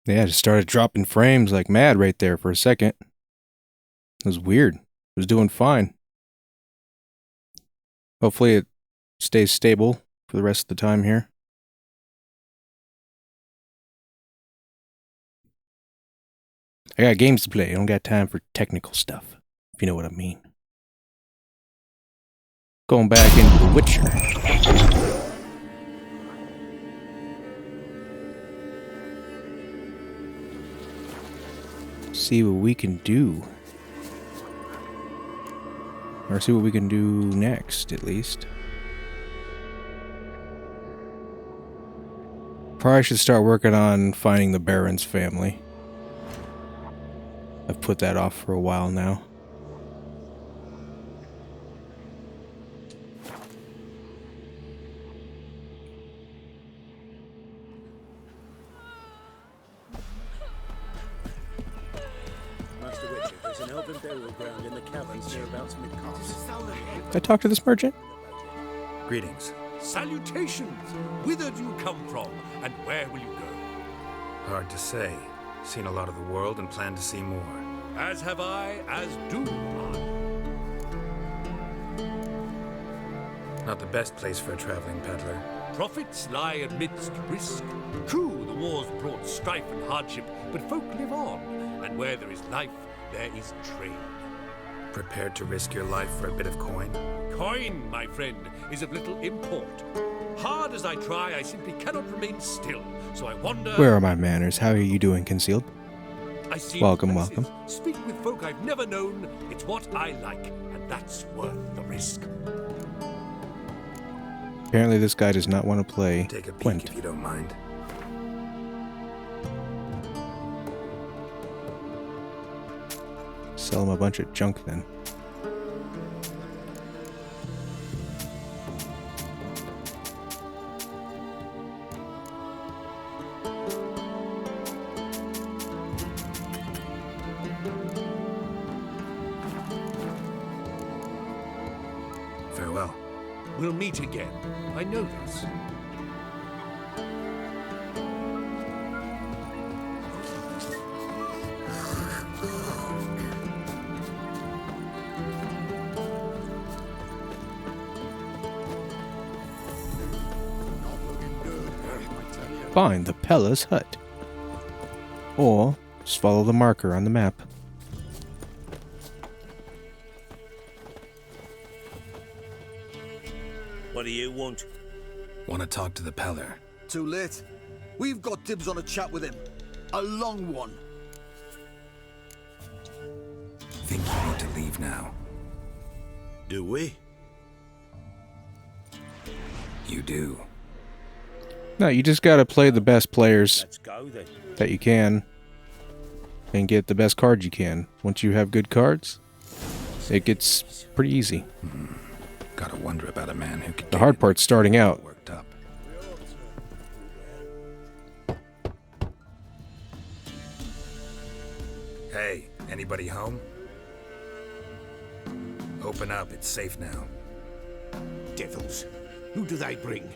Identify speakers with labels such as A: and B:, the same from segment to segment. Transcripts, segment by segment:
A: Yeah, it just started dropping frames like mad right there for a second. It was weird. It was doing fine. Hopefully it stays stable for the rest of the time here. I got games to play. I don't got time for technical stuff, if you know what I mean. Going back into The Witcher. See what we can do. Or see what we can do next, at least. Probably should start working on finding the Baron's family. I've put that off for a while now.
B: Master Witcher, there's an elven burial ground in the caverns nearabouts Midcast.
A: Did I talk to this merchant?
C: Greetings.
D: Salutations! Whither do you come from, and where will you go?
C: Hard to say. Seen a lot of the world and plan to see more.
D: As have I, as do I.
C: Not the best place for a traveling peddler.
D: Profits lie amidst risk. True, the wars brought strife and hardship, but folk live on, and where there is life, there is trade.
C: Prepared to risk your life for a bit of coin?
D: Coin, my friend, is of little import. Hard as I try, I simply cannot remain still, so I wander...
A: Where are my manners? How are you doing, Concealed?
D: I see
A: Welcome,
D: places,
A: welcome.
D: Speak with folk I've never known. It's what I like, and that's worth the risk.
A: Apparently this guy does not want to play
C: Take a peek
A: Gwent.
C: if you don't mind.
A: Sell him a bunch of junk then.
C: Farewell.
D: We'll meet again. I know this.
A: Find the Pella's hut. Or just follow the marker on the map.
B: What do you want?
C: Want to talk to the peddler?
E: Too late. We've got dibs on a chat with him. A long one.
C: Think you need to leave now.
B: Do we?
C: You do.
A: No, you just gotta play the best players
B: Let's go then.
A: that you can. And get the best cards you can. Once you have good cards, it gets pretty easy.
C: Gotta wonder about a man who could
A: The hard part's starting out.
C: worked up. Hey, anybody home? Open up, it's safe now.
D: Devils. Who do they bring?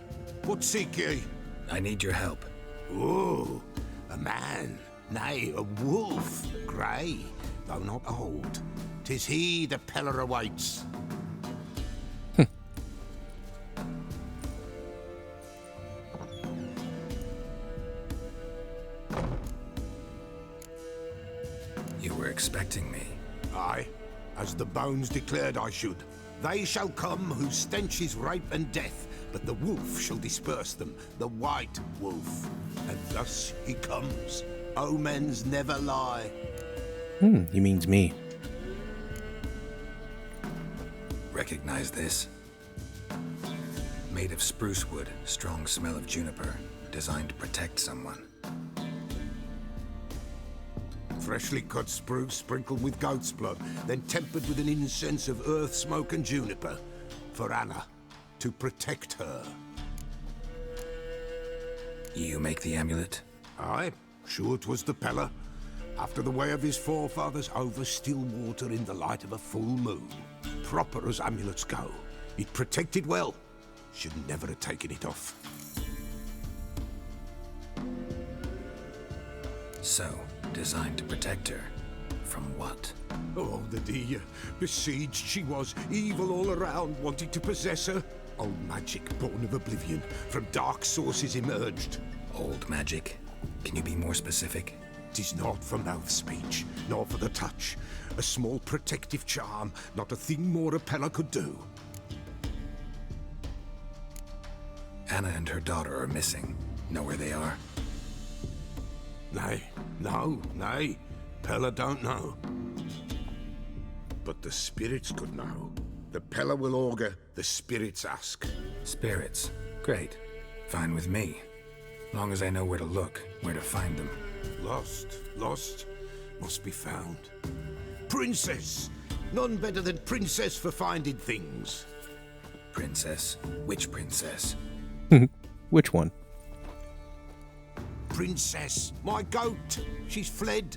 D: What seek ye?
C: I need your help.
D: Oh, a man. Nay, a wolf. Grey, though not old. 'Tis he the peller awaits.
C: You were expecting me.
D: Aye, as the bones declared I should. They shall come whose stench is rape and death, but the wolf shall disperse them, the white wolf. And thus he comes. Omens never lie.
A: He means me.
C: Recognize this? Made of spruce wood, strong smell of juniper, designed to protect someone.
D: Freshly cut spruce sprinkled with goat's blood, then tempered with an incense of earth, smoke, and juniper. For Anna, to protect her.
C: You make the amulet?
D: Aye, sure 'twas the Peller. After the way of his forefathers, over still water in the light of a full moon. Proper as amulets go. It protected well. Should never have taken it off.
C: So, designed to protect her. From what?
D: Oh, the dear. Besieged she was, evil all around, wanting to possess her. Old magic born of oblivion, from dark sources emerged.
C: Old magic? Can you be more specific?
D: 'Tis not for mouth speech, nor for the touch. A small protective charm, not a thing more a Pella could do.
C: Anna and her daughter are missing. Know where they are?
D: Nay, nay. Pella don't know. But the spirits could know. The Pella will augur, the spirits ask.
C: Spirits. Great. Fine with me. Long as I know where to look, where to find them.
D: Lost, must be found. Princess! None better than Princess for finding things.
C: Princess? Which princess?
A: Which one?
D: Princess, my goat! She's fled.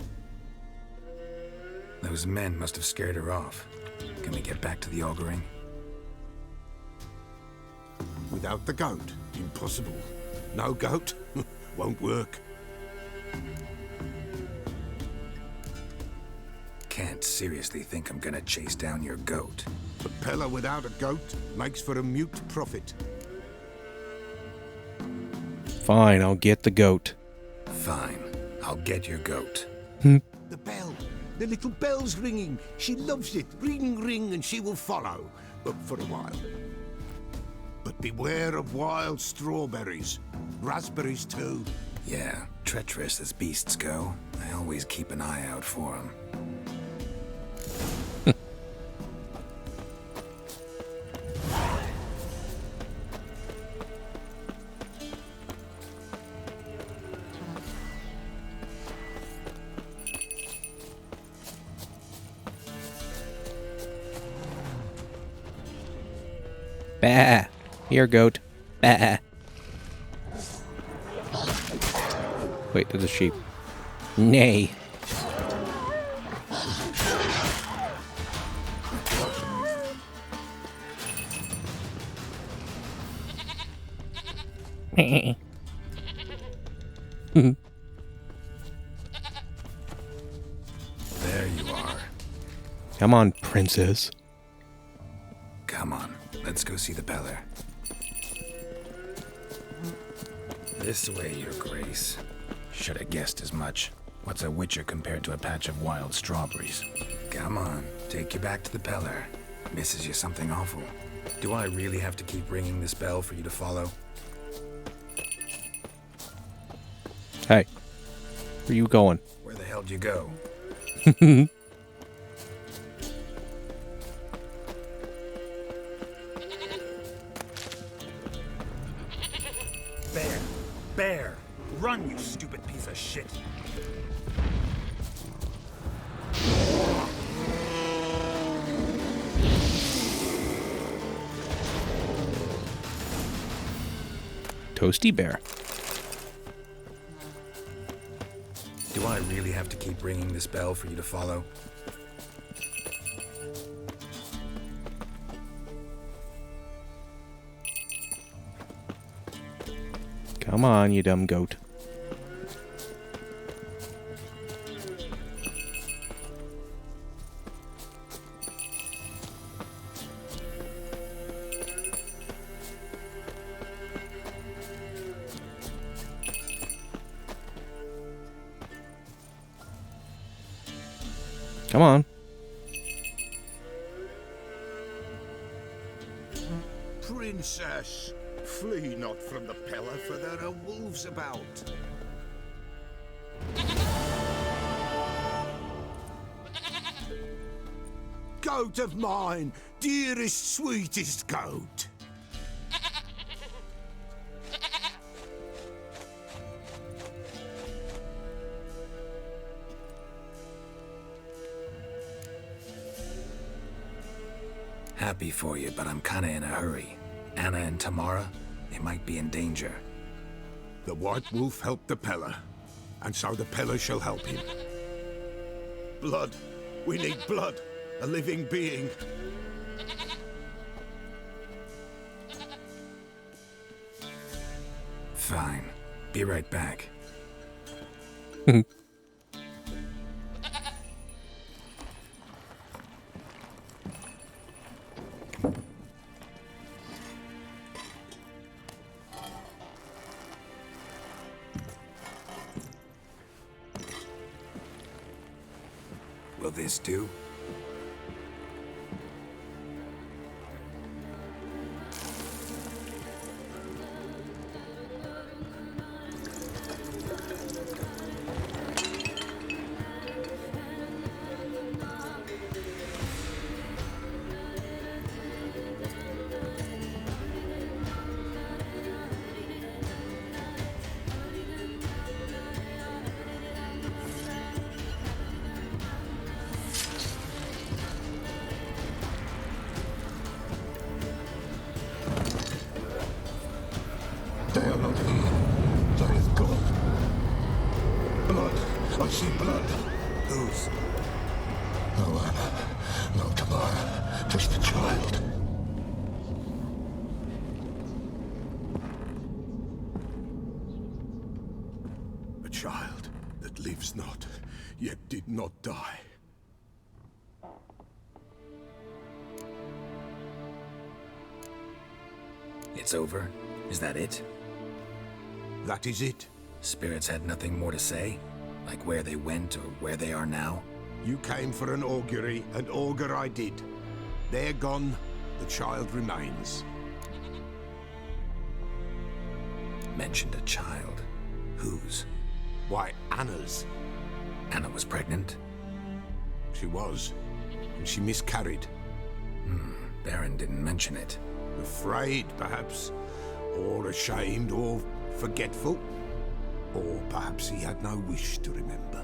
C: Those men must have scared her off. Can we get back to the auguring?
D: Without the goat, impossible. No goat, won't work.
C: Can't seriously think I'm gonna chase down your goat.
D: A Pella without a goat makes for a mute prophet.
A: Fine, I'll get the goat.
C: Fine. I'll get your goat.
D: The bell, the little bell's ringing. She loves it. Ring, ring, and she will follow. But for a while. But beware of wild strawberries. Raspberries too.
C: Yeah, treacherous as beasts go. I always keep an eye out for them.
A: Bah. Here, goat. Bah. Wait, there's a sheep. Nay.
C: There you are.
A: Come on, princess.
C: Come on, let's go see the Peller. This way, your grace. Should have guessed as much. What's a witcher compared to a patch of wild strawberries? Come on, take you back to the Peller. Misses you something awful. Do I really have to keep ringing this bell for you to follow?
A: Hey. Where you going?
C: Where the hell would you go? Bear! Bear! Run, you stupid piece of shit!
A: Toasty bear.
C: Do I really have to keep ringing this bell for you to follow?
A: Come on, you dumb goat. Come on.
D: Princess, flee not from the Pella, for there are wolves about. Goat of mine, dearest, sweetest goat.
C: Happy for you, but I'm kinda in a hurry. Anna and Tamara, they might be in danger.
D: The White Wolf helped the Pella, and so the Pella shall help him. Blood. We need blood. A living being.
C: Fine. Be right back. Will this do?
D: They are not here. They is gone. Blood. I see blood.
C: Whose?
D: No Anna. No Tamara. Just the child. A child that lives not, yet did not die.
C: It's over? Is that it?
D: That is it.
C: Spirits had nothing more to say? Like where they went or where they are now?
D: You came for an augury, and augur I did. They're gone, the child remains.
C: Mentioned a child. Whose?
D: Why, Anna's.
C: Anna was pregnant?
D: She was, and she miscarried.
C: Baron didn't mention it.
D: Afraid, perhaps, or ashamed, or forgetful. Or perhaps he had no wish to remember.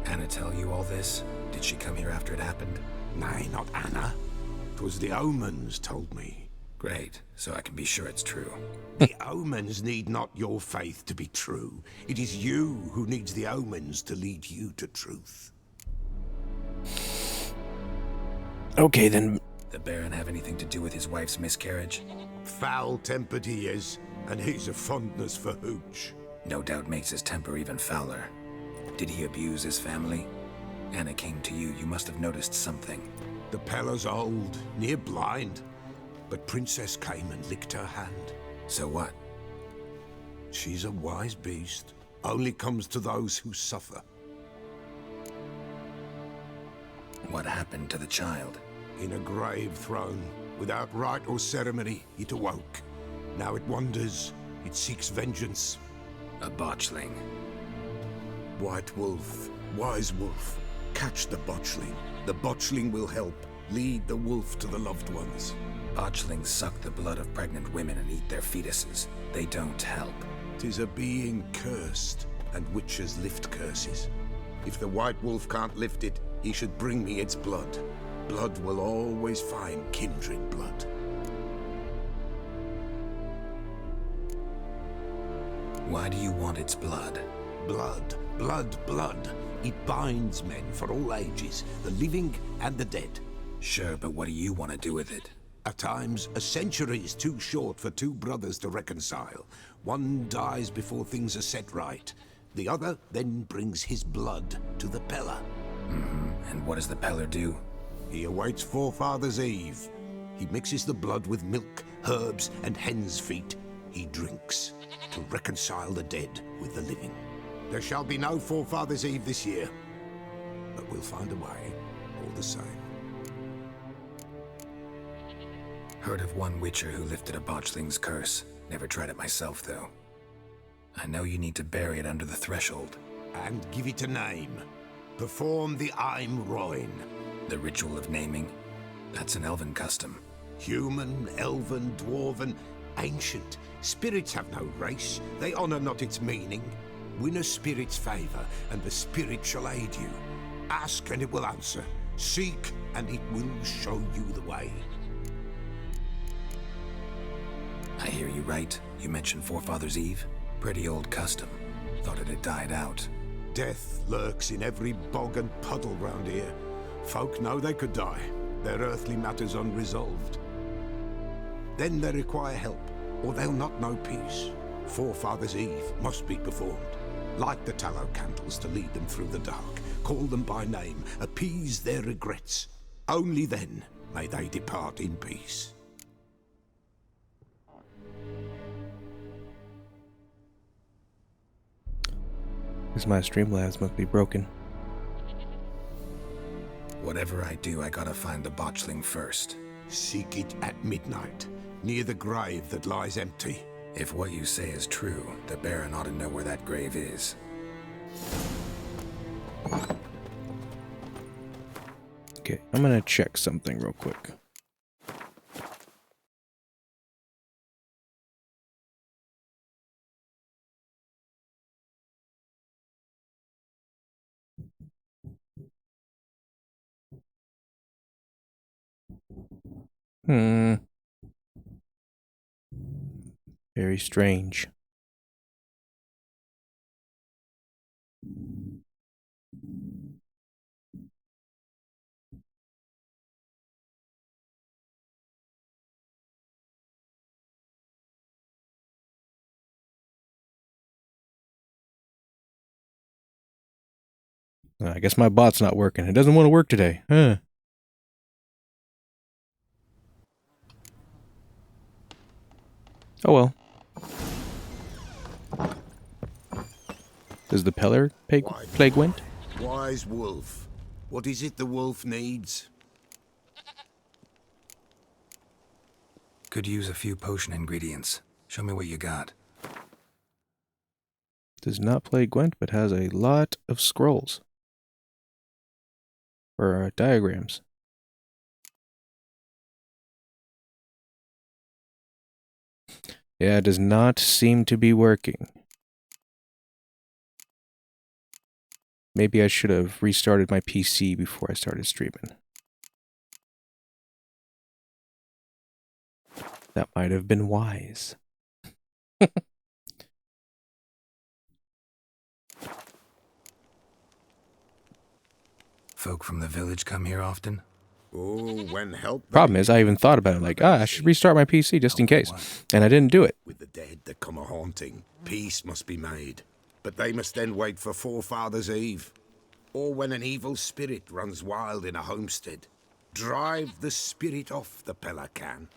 C: Anna tell you all this? Did she come here after it happened?
D: Nay, not Anna. 'Twas the omens told me.
C: Great, so I can be sure it's true.
D: The omens need not your faith to be true. It is you who needs the omens to lead you to truth.
A: Okay, then.
C: The Baron have anything to do with his wife's miscarriage?
D: Foul-tempered he is, and he's a fondness for hooch.
C: No doubt makes his temper even fouler. Did he abuse his family? Anna came to you, you must have noticed something.
D: The Pella's old, near blind, but Princess came and licked her hand.
C: So what?
D: She's a wise beast, only comes to those who suffer.
C: What happened to the child?
D: In a grave thrown, without rite or ceremony, it awoke. Now it wanders, it seeks vengeance.
C: A botchling.
D: White wolf, wise wolf, catch the botchling. The botchling will help, lead the wolf to the loved ones.
C: Botchlings suck the blood of pregnant women and eat their fetuses. They don't help.
D: 'Tis a being cursed, and witches lift curses. If the white wolf can't lift it, he should bring me its blood. Blood will always find kindred blood.
C: Why do you want its blood?
D: Blood, blood, blood. It binds men for all ages, the living and the dead.
C: Sure, but what do you want to do with it?
D: At times, a century is too short for two brothers to reconcile. One dies before things are set right. The other then brings his blood to the Pella.
C: And what does the Peller do?
D: He awaits Forefather's Eve. He mixes the blood with milk, herbs, and hen's feet. He drinks to reconcile the dead with the living. There shall be no Forefather's Eve this year, but we'll find a way, all the same.
C: Heard of one witcher who lifted a botchling's curse. Never tried it myself, though. I know you need to bury it under the threshold.
D: And give it a name. Perform the Aim Roin.
C: The ritual of naming? That's an elven custom.
D: Human, elven, dwarven, ancient. Spirits have no race. They honor not its meaning. Win a spirit's favor, and the spirit shall aid you. Ask, and it will answer. Seek, and it will show you the way.
C: I hear you right. You mentioned Forefather's Eve? Pretty old custom. Thought it had died out.
D: Death lurks in every bog and puddle round here. Folk know they could die, their earthly matters unresolved. Then they require help, or they'll not know peace. Forefather's Eve must be performed. Light the tallow candles to lead them through the dark. Call them by name, appease their regrets. Only then may they depart in peace.
A: Because my Streamlabs must be broken.
C: Whatever I do, I gotta find the botchling first.
D: Seek it at midnight, near the grave that lies empty.
C: If what you say is true, the Baron ought to know where that grave is.
A: Okay, I'm gonna check something real quick. Very strange. I guess my bot's not working. It doesn't want to work today. Huh. Oh well. Does the Peller plague went?
D: Wise wolf. What is it the wolf needs?
C: Could use a few potion ingredients. Show me what you got.
A: Does not play Gwent, but has a lot of scrolls. Or diagrams. Yeah, it does not seem to be working. Maybe I should have restarted my PC before I started streaming. That might have been wise.
C: Folk from the village come here often?
D: Oh, when help...
A: Problem is, I even thought about it, like, I should restart my PC just in case. And I didn't do it.
D: With the dead that come a-haunting, peace must be made. But they must then wait for Forefathers' Eve. Or when an evil spirit runs wild in a homestead. Drive the spirit off, the Peller can.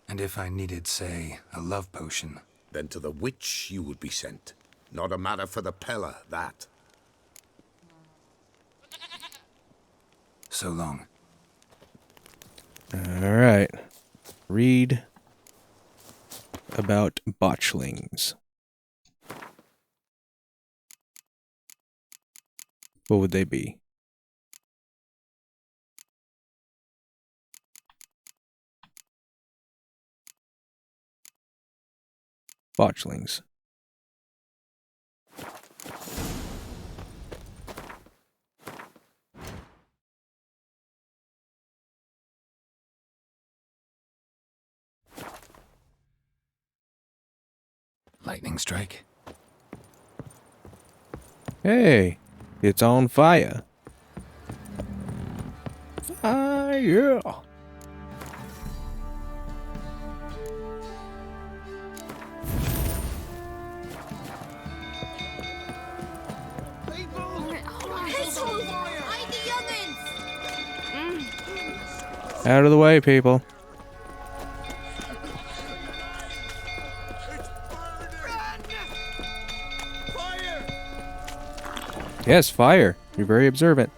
C: And if I needed, say, a love potion?
D: Then to the witch you would be sent. Not a matter for the Peller, that.
C: So long.
A: Alright. Read about botchlings. What would they be? Botchlings.
C: Lightning strike.
A: Hey, it's on fire. Fire! Out of the way, people. Yes, fire. You're very observant.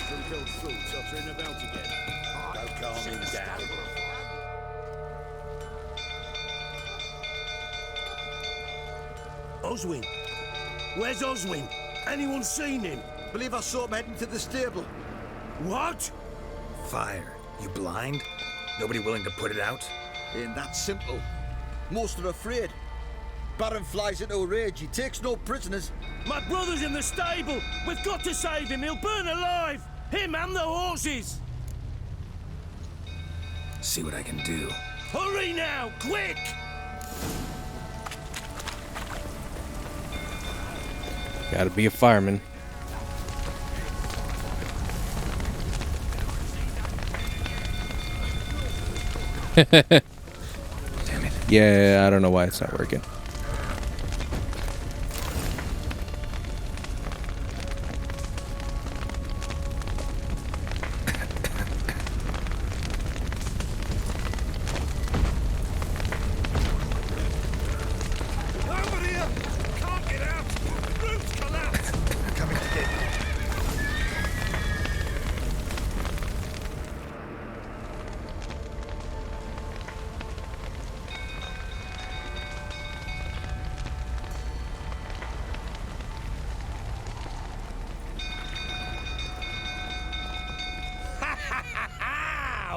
B: Some fruits uttering about again. Don't calm him down. Oswin? Where's Oswin? Anyone seen him?
E: Believe I saw him heading to the stable.
B: What?
C: Fire. You blind? Nobody willing to put it out?
E: Ain't that simple. Most are afraid. Baron flies into a rage. He takes no prisoners.
B: My brother's in the stable. We've got to save him. He'll burn alive. Him and the horses.
C: See what I can do.
B: Hurry now, quick!
A: Gotta be a fireman.
C: Damn it.
A: Yeah, I don't know why it's not working.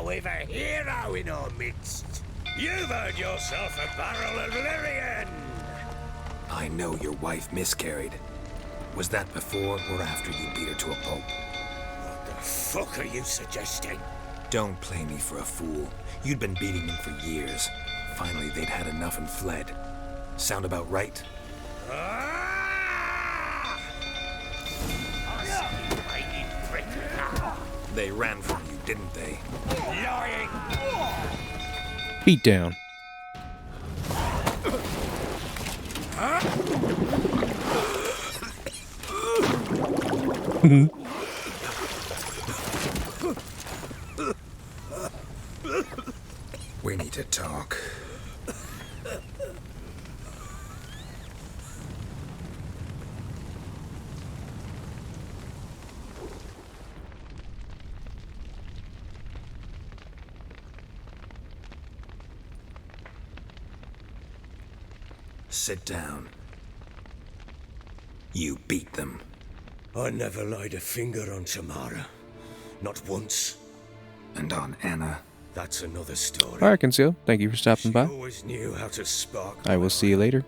B: we've a hero in our midst. You've earned yourself a barrel of Lyrian.
C: I know your wife miscarried. Was that before or after you beat her to a pulp?
B: What the fuck are you suggesting?
C: Don't play me for a fool. You'd been beating them for years. Finally, they'd had enough and fled. Sound about right?
B: Ah! I see you hating prick now.
C: They ran from you, didn't they?
B: Lying!
A: Beat down.
C: We need to talk. Sit down. You beat them.
B: I never laid a finger on Tamara. Not once.
C: And on Anna.
B: That's another story.
A: Alright, Conceal. Thank you for stopping
B: She
A: by.
B: always knew how to spark.
A: I will see you later.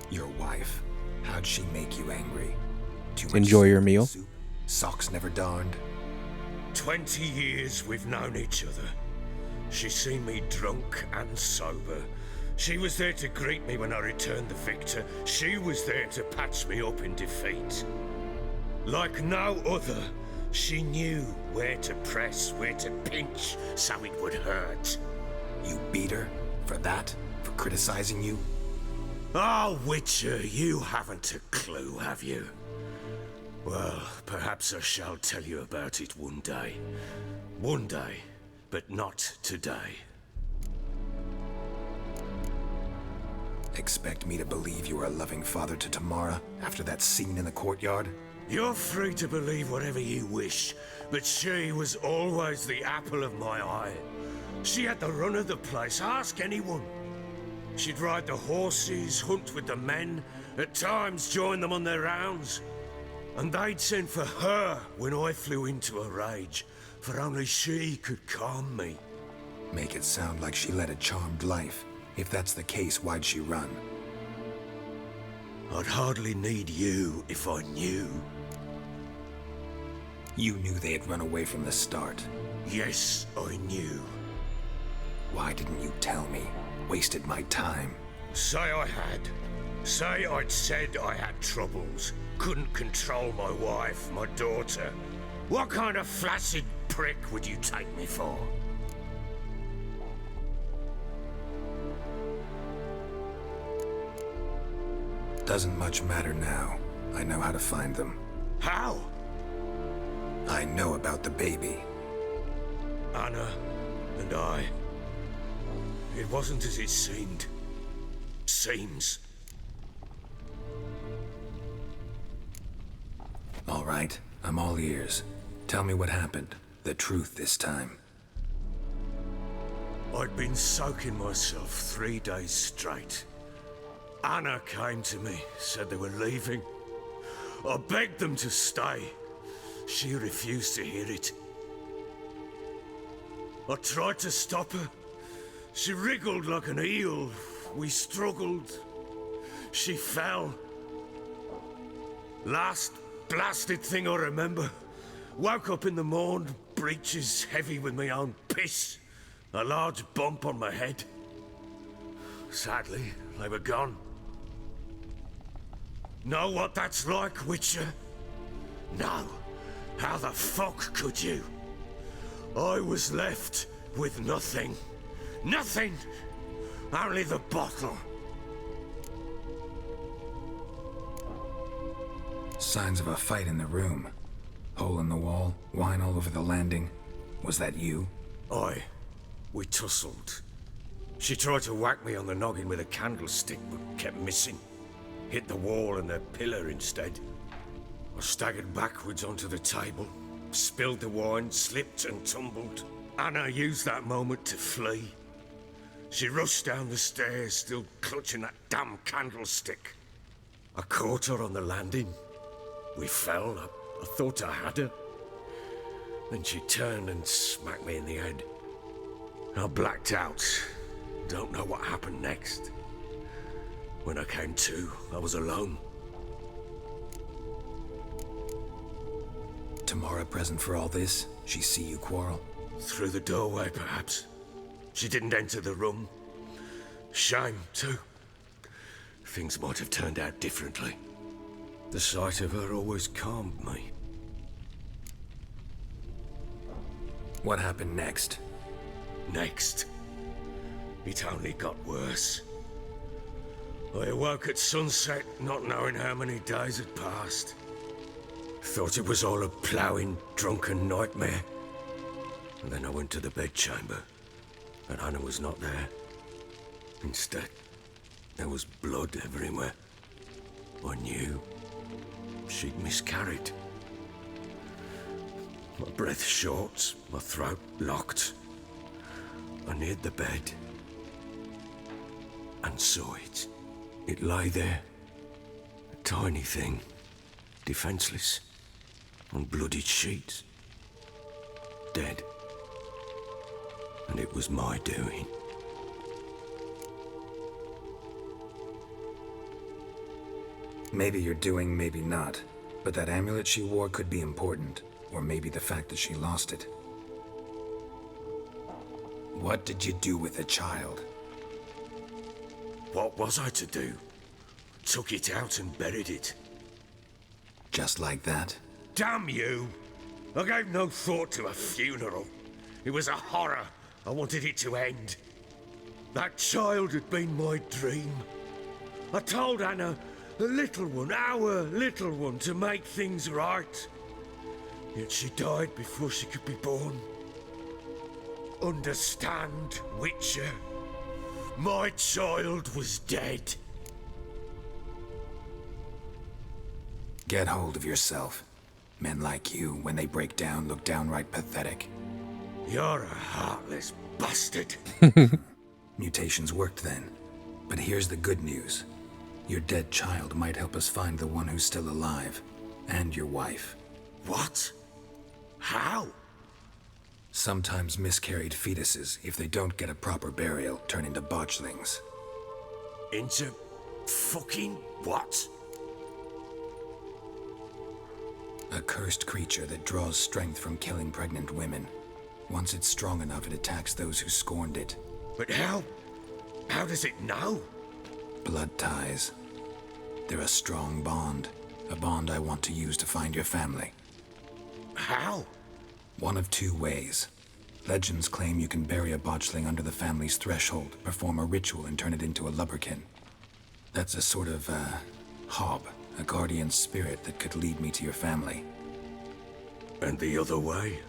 C: Your wife. How'd she make you angry? Too much
A: Enjoy your
C: soup?
A: meal.
C: Soup? Socks never darned.
B: 20 years we've known each other. She's seen me drunk and sober. She was there to greet me when I returned the victor. She was there to patch me up in defeat. Like no other, she knew where to press, where to pinch, so it would hurt.
C: You beat her? For that? For criticizing you?
B: Oh, Witcher, you haven't a clue, have you? Well, perhaps I shall tell you about it one day. One day, but not today.
C: Expect me to believe you were a loving father to Tamara after that scene in the courtyard?
B: You're free to believe whatever you wish, but she was always the apple of my eye. She had the run of the place, ask anyone. She'd ride the horses, hunt with the men, at times join them on their rounds. And they'd send for her when I flew into a rage, for only she could calm me.
C: Make it sound like she led a charmed life. If that's the case, why'd she run?
B: I'd hardly need you if I knew.
C: You knew they had run away from the start.
B: Yes, I knew.
C: Why didn't you tell me? Wasted my time.
B: Say I had. Say I'd said I had troubles. Couldn't control my wife, my daughter. What kind of flaccid prick would you take me for?
C: Doesn't much matter now. I know how to find them.
B: How?
C: I know about the baby.
B: Anna and I. It wasn't as it seemed. Seems.
C: All right, I'm all ears. Tell me what happened. The truth this time.
B: I'd been soaking myself 3 days straight. Anna came to me, said they were leaving. I begged them to stay. She refused to hear it. I tried to stop her. She wriggled like an eel. We struggled. She fell. Last blasted thing I remember. Woke up in the morn, breeches heavy with my own piss. A large bump on my head. Sadly, they were gone. Know what that's like, Witcher? No. How the fuck could you? I was left with nothing. Nothing! Only the bottle.
C: Signs of a fight in the room. Hole in the wall, wine all over the landing. Was that you?
B: We tussled. She tried to whack me on the noggin with a candlestick, but kept missing. Hit the wall and the pillar instead. I staggered backwards onto the table, spilled the wine, slipped and tumbled. Anna used that moment to flee. She rushed down the stairs, still clutching that damn candlestick. I caught her on the landing. We fell. I thought I had her. Then she turned and smacked me in the head. I blacked out. Don't know what happened next. When I came to, I was alone.
C: Tamara present for all this? She see you quarrel?
B: Through the doorway, perhaps. She didn't enter the room. Shame, too. Things might have turned out differently. The sight of her always calmed me.
C: What happened next?
B: Next, it only got worse. I awoke at sunset, not knowing how many days had passed. Thought it was all a ploughing, drunken nightmare. And then I went to the bedchamber, and Anna was not there. Instead, there was blood everywhere. I knew she'd miscarried. My breath short, my throat locked. I neared the bed and saw it. It lay there, a tiny thing, defenseless, on bloodied sheets, dead. And it was my doing.
C: Maybe you're doing, maybe not. But that amulet she wore could be important. Or maybe the fact that she lost it. What did you do with the child?
B: What was I to do? Took it out and buried it.
C: Just like that?
B: Damn you! I gave no thought to a funeral. It was a horror. I wanted it to end. That child had been my dream. I told Anna, the little one, our little one, to make things right. Yet she died before she could be born. Understand, Witcher? My child was dead.
C: Get hold of yourself. Men like you, when they break down, look downright pathetic.
B: You're a heartless bastard.
C: Mutations worked then. But here's the good news. Your dead child might help us find the one who's still alive. And your wife.
B: What? How?
C: Sometimes miscarried fetuses, if they don't get a proper burial, turn into botchlings.
B: Into fucking what?
C: A cursed creature that draws strength from killing pregnant women. Once it's strong enough, it attacks those who scorned it.
B: But how? How does it know?
C: Blood ties. They're a strong bond. A bond I want to use to find your family.
B: How?
C: One of two ways. Legends claim you can bury a botchling under the family's threshold, perform a ritual, and turn it into a lubberkin. That's a sort of, hob, a guardian spirit that could lead me to your family.
B: And the other way?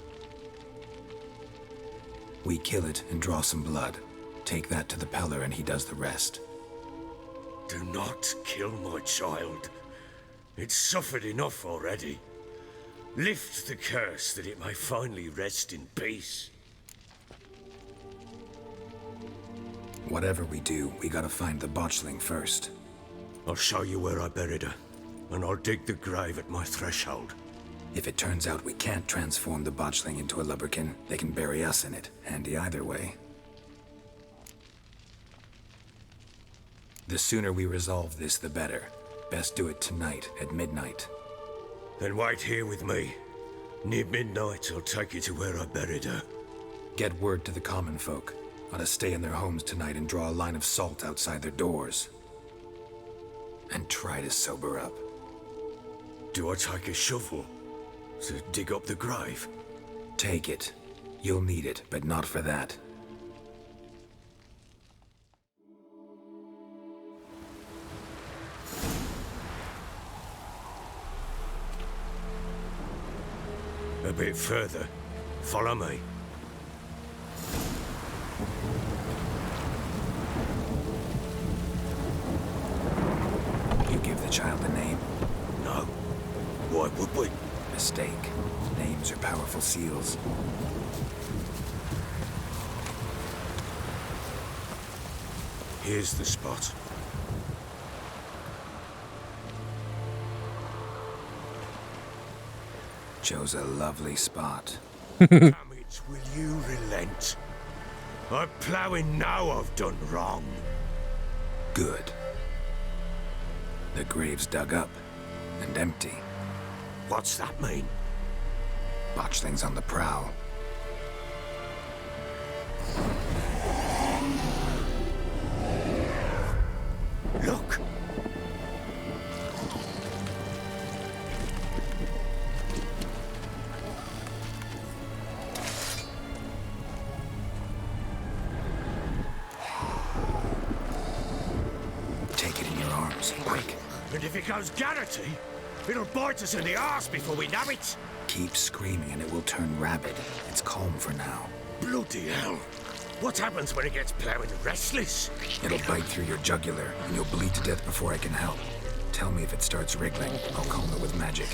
C: We kill it and draw some blood. Take that to the Peller and he does the rest.
B: Do not kill my child. It's suffered enough already. Lift the curse that it may finally rest in peace.
C: Whatever we do, we gotta find the botchling first.
B: I'll show you where I buried her, and I'll dig the grave at my threshold.
C: If it turns out we can't transform the botchling into a lubberkin, they can bury us in it. Handy either way. The sooner we resolve this, the better. Best do it tonight, at midnight.
B: Then wait here with me. Near midnight, I'll take you to where I buried her.
C: Get word to the common folk. Ought to stay in their homes tonight and draw a line of salt outside their doors. And try to sober up.
B: Do I take a shovel to dig up the grave?
C: Take it. You'll need it, but not for that.
B: A bit further. Follow me.
C: You give the child a name?
B: No. Why would we?
C: Mistake. Names are powerful seals.
B: Here's the spot.
C: Chose a lovely spot.
B: Damn it, will you relent? I'm ploughing now I've done wrong.
C: Good. The grave's dug up and empty.
B: What's that mean?
C: Botchling's on the prowl.
B: Look!
C: Take it in your arms, quick.
B: And if it goes Garrity, it'll bite us in the arse before we know it.
C: Keep screaming and it will turn rabid. It's calm for now.
B: Bloody hell. What happens when it gets ploughing restless?
C: It'll bite through your jugular and you'll bleed to death before I can help. Tell me if it starts wriggling. I'll calm it with magic.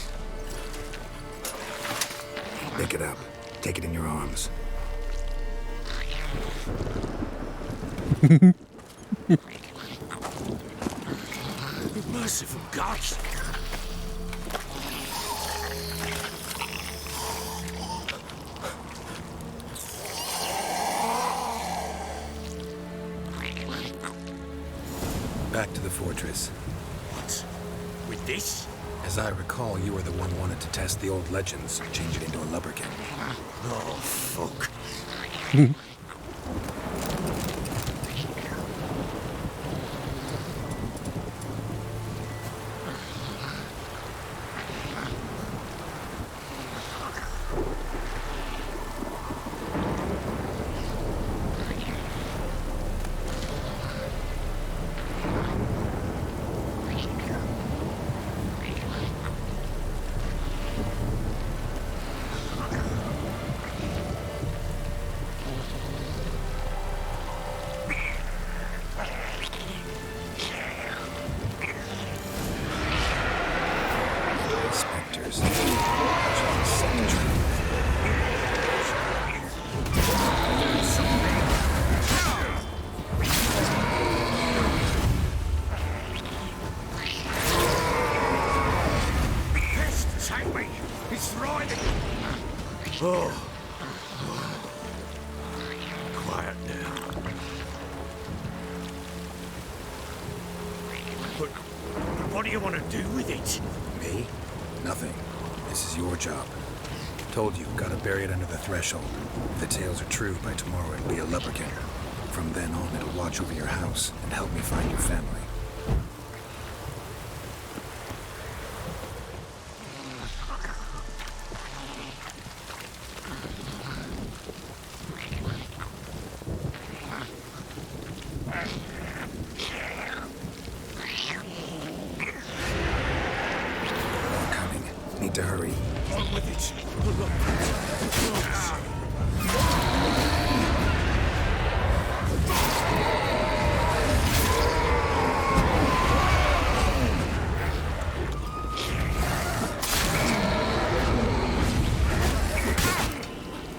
C: Pick it up. Take it in your arms.
B: Merciful gods!
C: Back to the fortress.
B: What? With this?
C: As I recall, you were the one wanted to test the old legends, change it into a lubberkin.
B: Oh, fuck.
C: Spectres.
B: Pest, take me! It's thriving! Oh. Quiet now. But what do you want to do with it?
C: Me? Nothing. This is your job. Told you, gotta bury it under the threshold. If the tales are true, by tomorrow it'll be a lubberkin. From then on, it'll watch over your house and help me find your family. More coming. Need to hurry.
B: On with it.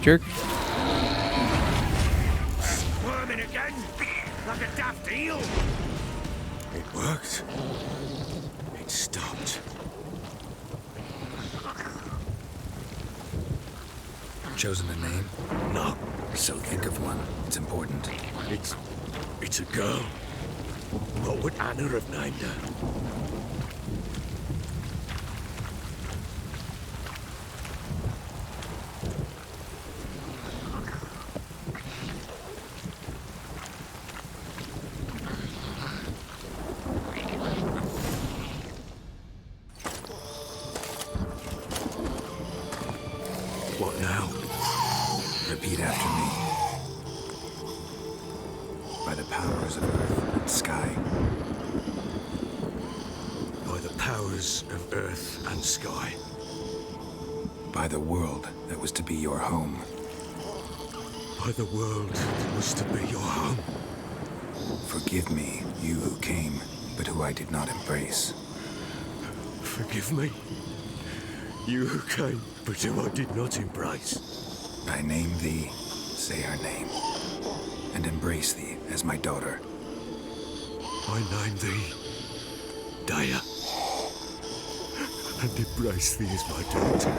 A: Jerk.
B: Squirming again, like a daft eel. It worked. It stopped.
C: Chosen a name?
B: No,
C: So think of one. It's important.
B: it's a girl. What would Anna have named her? What now?
C: Repeat after me. By the powers of earth and sky.
B: By the powers of earth and sky.
C: By the world that was to be your home.
B: By the world that was to be your home.
C: Forgive me, you who came, but who I did not embrace.
B: Forgive me. You who came, but who I did not embrace.
C: I name thee, say her name, and embrace thee as my daughter.
B: I name thee Daya. and embrace thee as my daughter.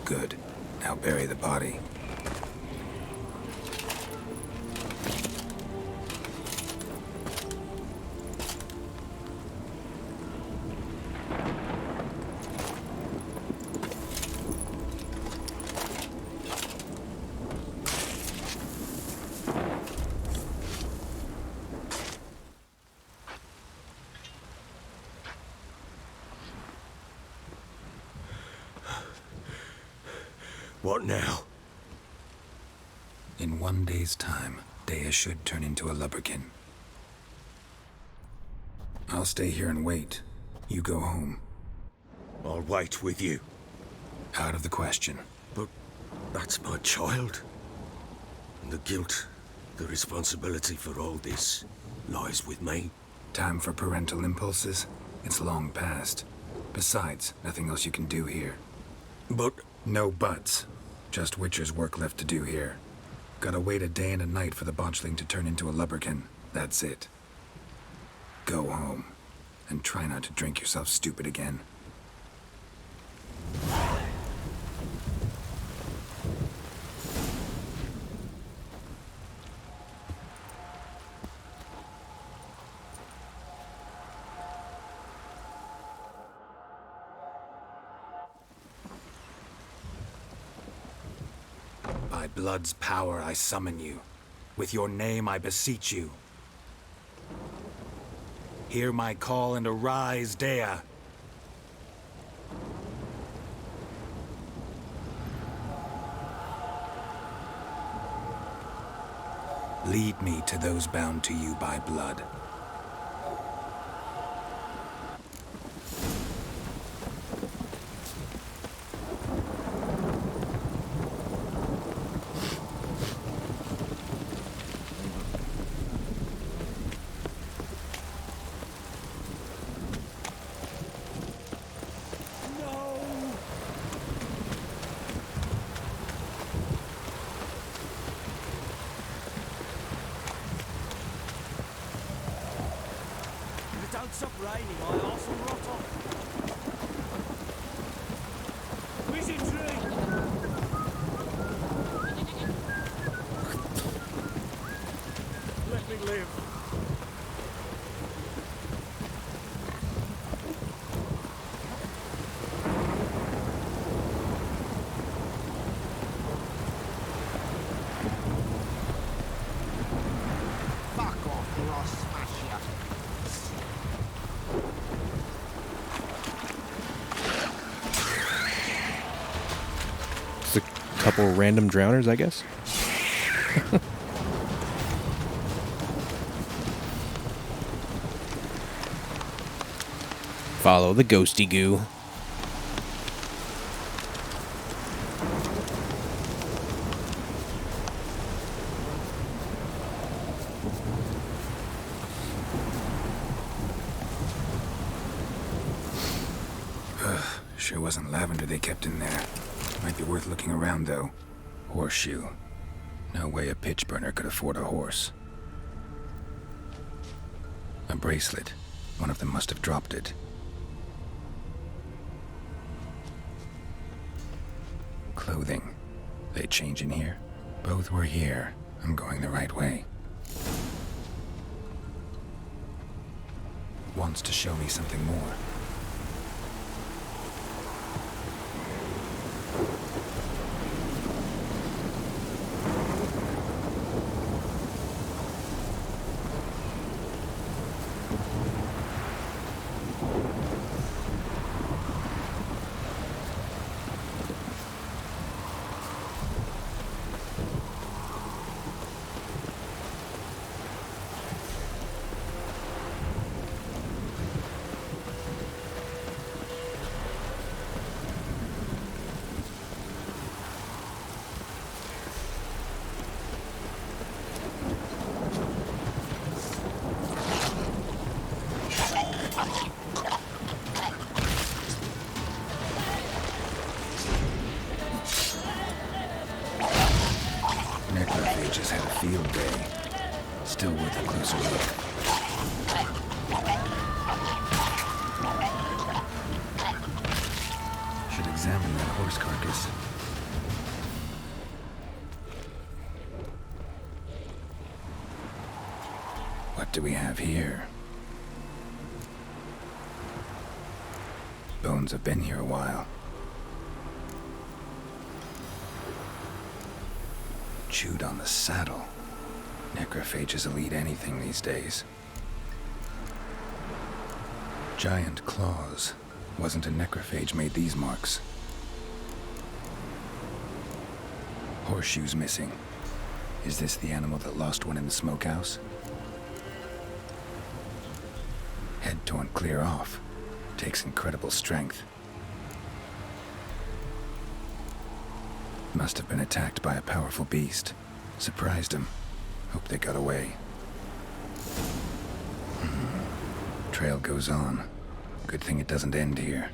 C: Good. Now bury the body.
B: What now?
C: In 1 day's time, Dea should turn into a lubberkin. I'll stay here and wait. You go home.
B: I'll wait with you.
C: Out of the question.
B: But that's my child. And the guilt, the responsibility for all this lies with me.
C: Time for parental impulses? It's long past. Besides, nothing else you can do here.
B: But
C: No buts. Just Witcher's work left to do here. Gotta wait a day and a night for the botchling to turn into a lubberkin. That's it. Go home. And try not to drink yourself stupid again. By blood's power I summon you. With your name I beseech you. Hear my call and arise, Dea. Lead me to those bound to you by blood.
F: If it don't stop raining, my arse will rot off. Wizard tree! Let me live.
G: Fuck off or I'll smash you.
A: Just a couple random drowners, I guess. Follow the ghosty goo.
C: Sure wasn't lavender they kept in there. Might be worth looking around, though. Horseshoe. No way a pitch burner could afford a horse. A bracelet. One of them must have dropped it. Clothing. They change in here? Both were here. I'm going the right way. Wants to show me something more. Necrophages had a field day. horse carcass. What do we have here? Bones have been here a while. Chewed on the saddle. Necrophages will eat anything these days. Giant claws. Wasn't a necrophage made these marks. Horseshoes missing. Is this the animal that lost one in the smokehouse? Head torn clear off. Takes incredible strength. Must have been attacked by a powerful beast. Surprised him. Hope they got away. Trail goes on. Good thing it doesn't end here.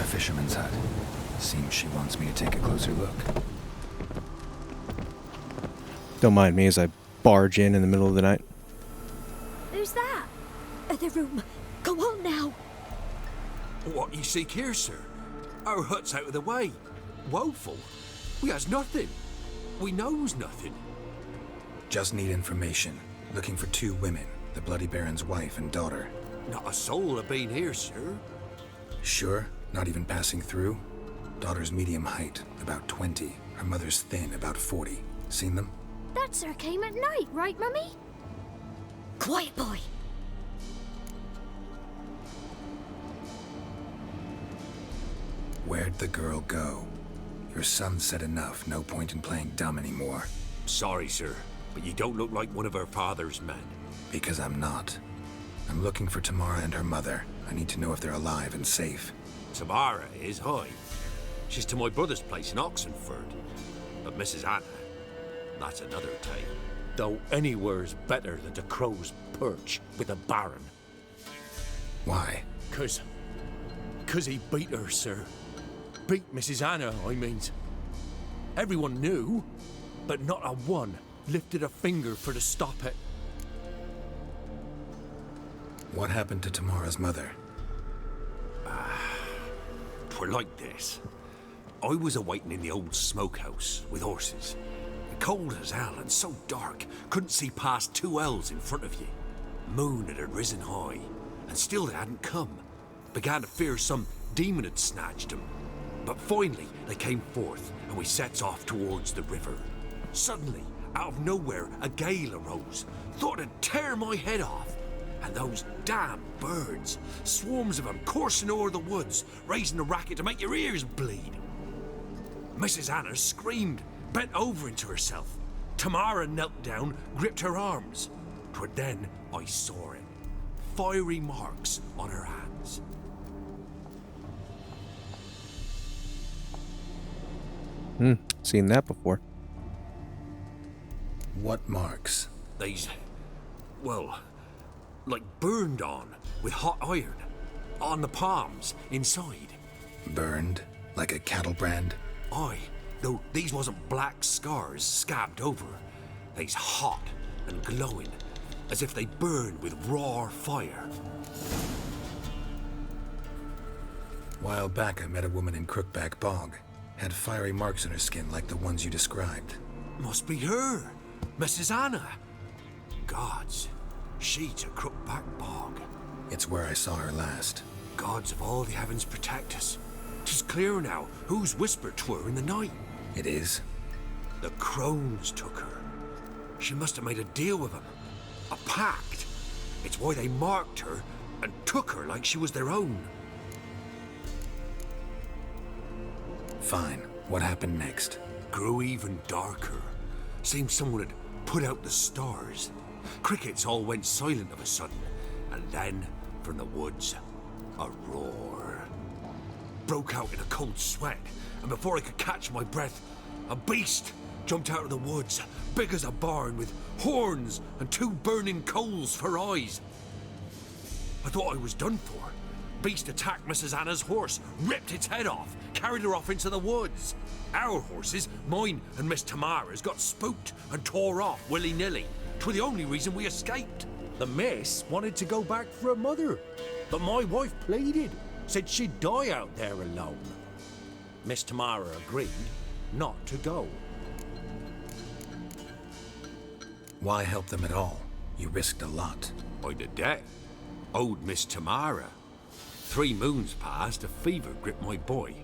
C: Fisherman's hut. Seems she wants me to take a closer look.
A: Don't mind me as I barge in the middle of the night.
H: Who's that? The room. Go on now.
I: What you seek here, sir? Our hut's out of the way. Woeful. We has nothing. We knows nothing.
C: Just need information. Looking for 2 women, the Bloody Baron's wife and daughter.
I: Not a soul have been here, sir.
C: Sure? Not even passing through? Daughter's medium height, about 20. Her mother's thin, about 40. Seen them?
H: That sir came at night, right, Mummy? Quiet, boy.
C: Where'd the girl go? Your son said enough, no point in playing dumb anymore.
I: Sorry, sir, but you don't look like one of our father's men.
C: Because I'm not. I'm looking for Tamara and her mother. I need to know if they're alive and safe.
I: Tamara is, hi. She's to my brother's place in Oxenford. But Mrs. Anna, that's another tale. Though anywhere's better than the crow's perch with a baron.
C: Why?
I: 'Cause he beat her, sir. Beat Mrs. Anna, I means. Everyone knew, but not a one lifted a finger for to stop it.
C: What happened to Tamara's mother?
I: 'Twere like this. I was awaiting in the old smokehouse with horses. Cold as hell and so dark, couldn't see past 2 ells in front of you. Moon had risen high, and still they hadn't come. Began to fear some demon had snatched them. But finally they came forth, and we sets off towards the river. Suddenly, out of nowhere, a gale arose. Thought it'd tear my head off. And those damn birds, swarms of them coursing o'er the woods, raising a racket to make your ears bleed. Mrs. Anna screamed, bent over into herself. Tamara knelt down, gripped her arms. 'Twere then I saw it. Fiery marks on her hands.
A: Seen that before.
C: What marks?
I: These, well, like burned on with hot iron. On the palms, inside.
C: Burned? Like a cattle brand?
I: Aye, though these wasn't black scars scabbed over. They's hot and glowing, as if they burned with raw fire.
C: While back I met a woman in Crookback Bog. Had fiery marks on her skin like the ones you described.
I: Must be her, Mrs. Anna. Gods, she to Crookback Bog.
C: It's where I saw her last.
I: Gods of all the heavens protect us. 'Tis clear now whose whisper 'twere in the night.
C: It is?
I: The crones took her. She must have made a deal with them. A pact. It's why they marked her and took her like she was their own.
C: Fine. What happened next?
I: Grew even darker. Seemed someone had put out the stars. Crickets all went silent of a sudden, and then, from the woods, a roar. Broke out in a cold sweat, and before I could catch my breath, a beast jumped out of the woods, big as a barn, with horns and 2 burning coals for eyes. I thought I was done for. Beast attacked Mrs. Anna's horse, ripped its head off, carried her off into the woods. Our horses, mine and Miss Tamara's, got spooked and tore off willy-nilly. 'Twas the only reason we escaped.
F: The miss wanted to go back for her mother, but my wife pleaded, said she'd die out there alone. Miss Tamara agreed not to go.
C: Why help them at all? You risked a lot.
I: By the debt, owed Miss Tamara. 3 moons passed, a fever gripped my boy.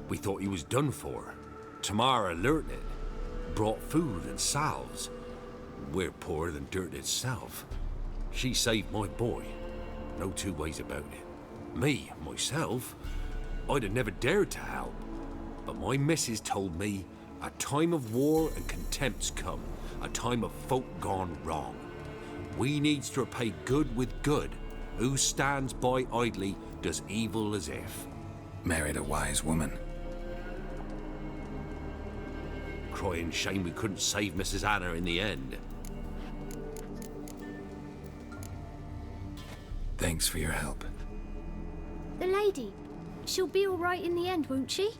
I: We thought he was done for. Tamara learnt it, brought food and salves. We're poorer than dirt itself. She saved my boy. No 2 ways about it. Me, myself, I'd have never dared to help. But my missus told me a time of war and contempt's come, a time of folk gone wrong. We needs to repay good with good. Who stands by idly does evil as if.
C: Married a wise woman.
I: Crying shame we couldn't save Mrs. Anna in the end.
C: Thanks for your help.
H: The lady. She'll be all right in the end, won't she?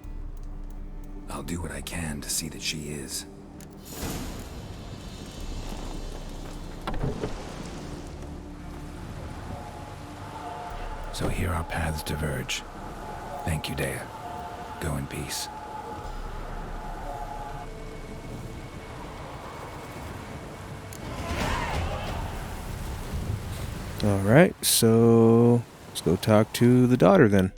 C: I'll do what I can to see that she is. So here our paths diverge. Thank you, Dea. Go in peace.
A: All right, so let's go talk to the daughter then.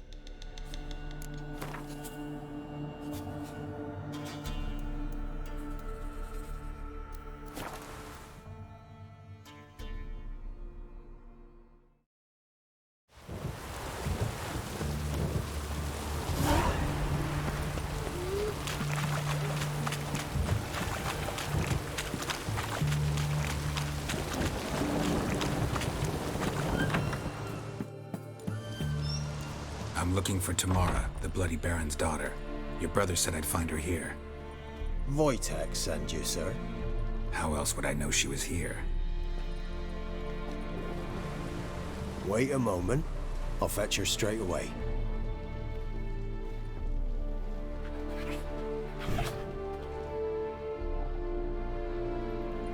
C: I'm looking for Tamara, the Bloody Baron's daughter. Your brother said I'd find her here.
J: Wojtek sent you, sir.
C: How else would I know she was here?
J: Wait a moment. I'll fetch her straight away.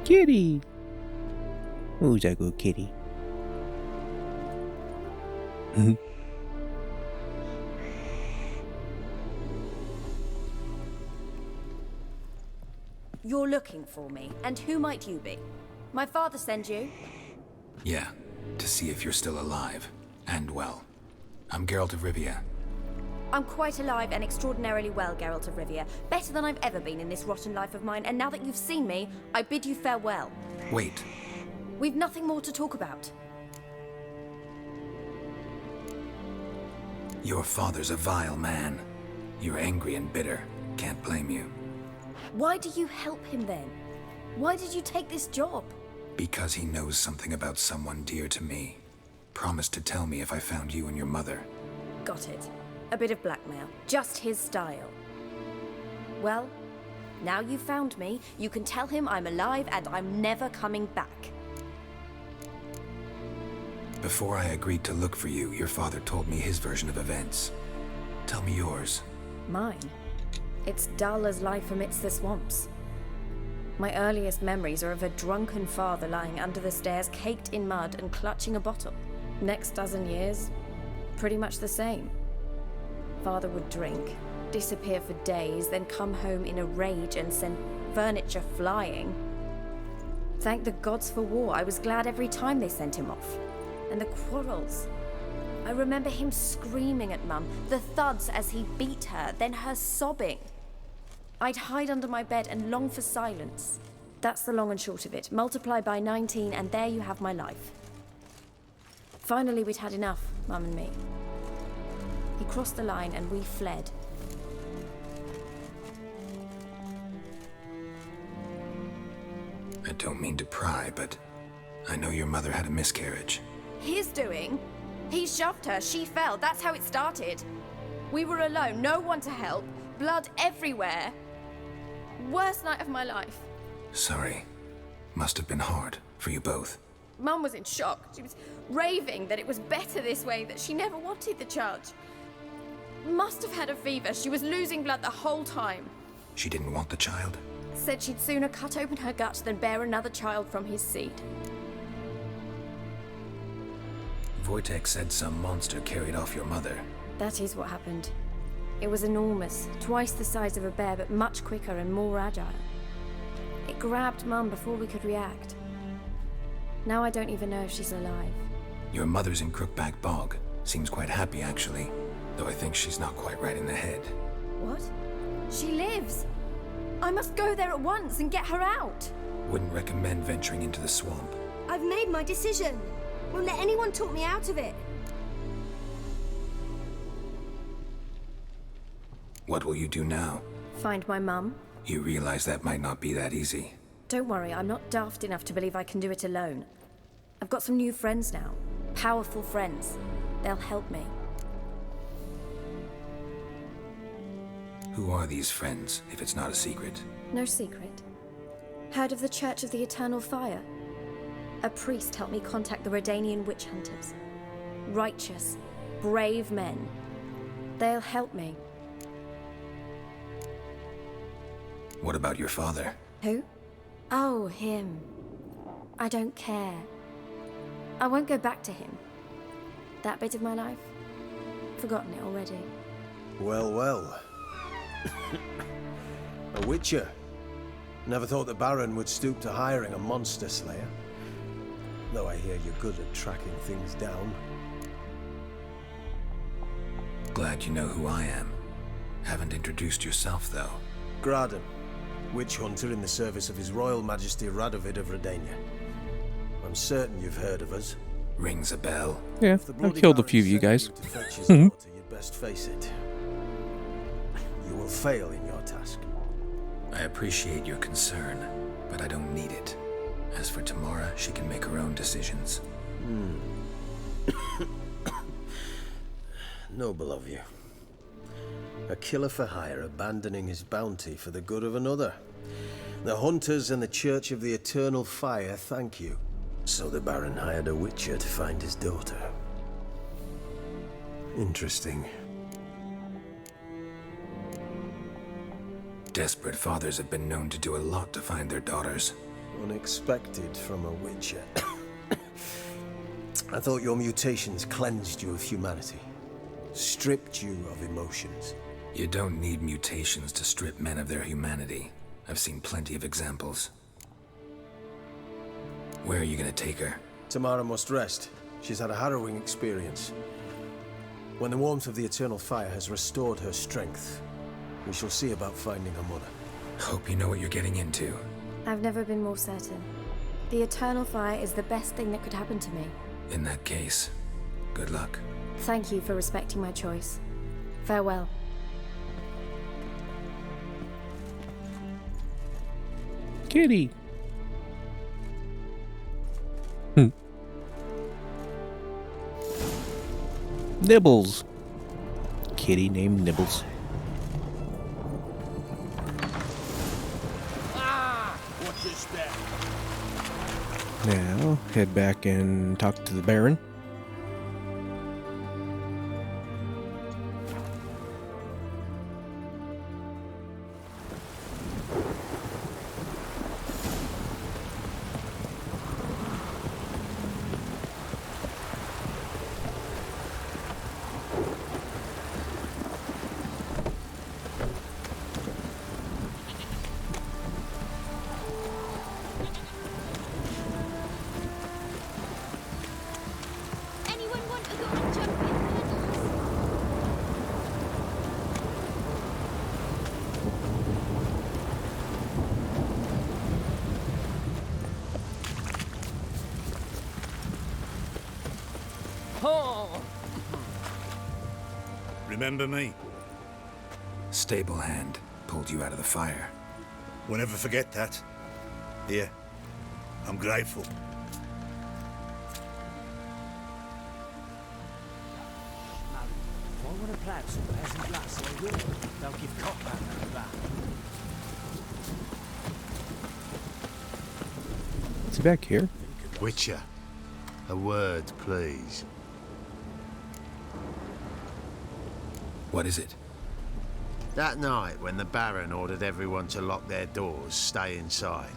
A: Kitty. Who's that good kitty?
K: You're looking for me, and who might you be? My father sent you?
C: Yeah, to see if you're still alive. And well. I'm Geralt of Rivia.
K: I'm quite alive and extraordinarily well, Geralt of Rivia. Better than I've ever been in this rotten life of mine, and now that you've seen me, I bid you farewell.
C: Wait.
K: We've nothing more to talk about.
C: Your father's a vile man. You're angry and bitter. Can't blame you.
K: Why do you help him then? Why did you take this job?
C: Because he knows something about someone dear to me. Promised to tell me if I found you and your mother.
K: Got it. A bit of blackmail. Just his style. Well, now you've found me, you can tell him I'm alive and I'm never coming back.
C: Before I agreed to look for you, your father told me his version of events. Tell me yours.
K: Mine? It's dull as life amidst the swamps. My earliest memories are of a drunken father lying under the stairs, caked in mud and clutching a bottle. Next dozen years, pretty much the same. Father would drink, disappear for days, then come home in a rage and send furniture flying. Thank the gods for war. I was glad every time they sent him off. And the quarrels. I remember him screaming at Mum, the thuds as he beat her, then her sobbing. I'd hide under my bed and long for silence. That's the long and short of it. Multiply by 19 and there you have my life. Finally, we'd had enough, Mum and me. He crossed the line and we fled.
C: I don't mean to pry, but I know your mother had a miscarriage.
K: His doing? He shoved her, she fell, that's how it started. We were alone, no one to help, blood everywhere. Worst night of my life.
C: Sorry. Must have been hard for you both.
K: Mum was in shock. She was raving that it was better this way, that she never wanted the charge. Must have had a fever. She was losing blood the whole time.
C: She didn't want the child?
K: Said she'd sooner cut open her gut than bear another child from his seed.
C: Wojtek said some monster carried off your mother.
K: That is what happened. It was enormous, twice the size of a bear, but much quicker and more agile. It grabbed Mum before we could react. Now I don't even know if she's alive.
C: Your mother's in Crookback Bog. Seems quite happy, actually. Though I think she's not quite right in the head.
K: What? She lives! I must go there at once and get her out!
C: Wouldn't recommend venturing into the swamp.
H: I've made my decision. Won't let anyone talk me out of it.
C: What will you do now?
K: Find my mum.
C: You realize that might not be that easy.
K: Don't worry, I'm not daft enough to believe I can do it alone. I've got some new friends now. Powerful friends. They'll help me.
C: Who are these friends, if it's not a secret?
K: No secret. Heard of the Church of the Eternal Fire? A priest helped me contact the Redanian witch hunters. Righteous, brave men. They'll help me.
C: What about your father?
K: Who? Oh, him. I don't care. I won't go back to him. That bit of my life? Forgotten it already.
J: Well, well. A witcher. Never thought the Baron would stoop to hiring a monster slayer. Though I hear you're good at tracking things down.
C: Glad you know who I am. Haven't introduced yourself, though.
J: Graden, witch hunter in the service of His Royal Majesty Radovid of Redania. I'm certain you've heard of us.
C: Rings a bell.
A: Yeah, I've killed a few of you guys.
J: To fetch his daughter, you'd best face it. You will fail in your task.
C: I appreciate your concern, but I don't need it. As for Tamara, she can make her own decisions.
J: Noble of you. A killer for hire abandoning his bounty for the good of another. The hunters and the Church of the Eternal Fire thank you. So the Baron hired a witcher to find his daughter. Interesting.
C: Desperate fathers have been known to do a lot to find their daughters.
J: Unexpected from a witcher. I thought your mutations cleansed you of humanity. Stripped you of emotions.
C: You don't need mutations to strip men of their humanity. I've seen plenty of examples. Where are you gonna take her?
J: Tamara must rest. She's had a harrowing experience. When the warmth of the Eternal Fire has restored her strength, we shall see about finding her mother.
C: Hope you know what you're getting into.
K: I've never been more certain. The Eternal Fire is the best thing that could happen to me.
C: In that case, good luck.
K: Thank you for respecting my choice. Farewell.
A: Kitty. Nibbles. Kitty named Nibbles.
F: What is that?
A: Now, head back and talk to the Baron.
I: Remember me?
C: Stable hand pulled you out of the fire.
I: We'll never forget that. Here, I'm grateful.
F: If I want to plough some peasant lass, I will. Don't give cop back like that.
A: Is he back here?
D: Witcher, a word, please.
C: What is it?
D: That night when the Baron ordered everyone to lock their doors, stay inside.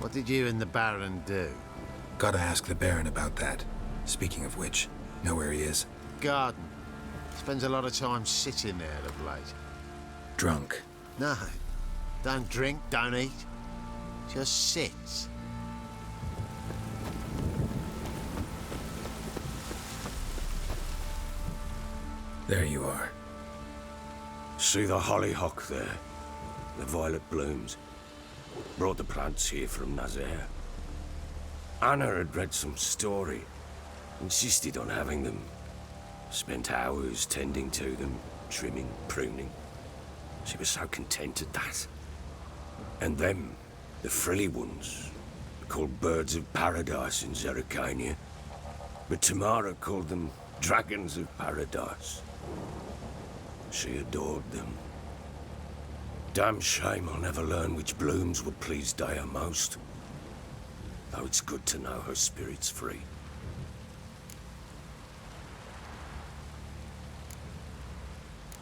D: What did you and the Baron do?
C: Gotta ask the Baron about that. Speaking of which, know where he is?
D: Garden. Spends a lot of time sitting there of late.
C: Drunk.
D: No. Don't drink, don't eat. Just sits.
C: There you are.
B: See the hollyhock there? The violet blooms. Brought the plants here from Nazaire. Anna had read some story. Insisted on having them. Spent hours tending to them, trimming, pruning. She was so content at that. And them, the frilly ones, called birds of paradise in Zerrikania. But Tamara called them dragons of paradise. She adored them. Damn shame I'll never learn which blooms would please Dea most. Though it's good to know her spirit's free.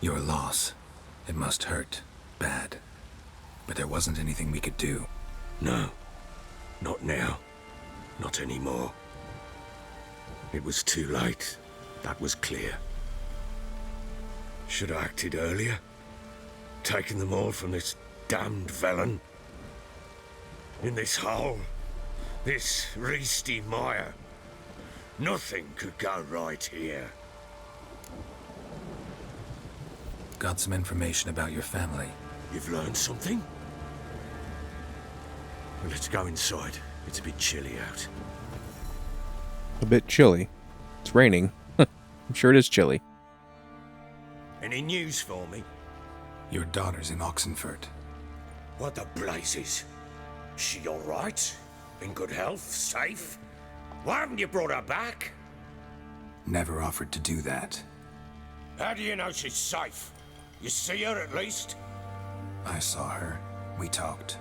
C: Your loss. It must hurt. Bad. But there wasn't anything we could do.
B: No. Not now. Not anymore. It was too late. That was clear. Should have acted earlier. Taken them all from this damned Velen. In this hole. This reesty mire. Nothing could go right here.
C: Got some information about your family.
B: You've learned something? Well, let's go inside. It's a bit chilly out.
A: A bit chilly. It's raining. I'm sure it is chilly.
B: Any news for me?
C: Your daughter's in Oxenfurt.
B: What the blazes? She all right? In good health? Safe? Why haven't you brought her back?
C: Never offered to do that.
B: How do you know she's safe? You see her at least?
C: I saw her. We talked.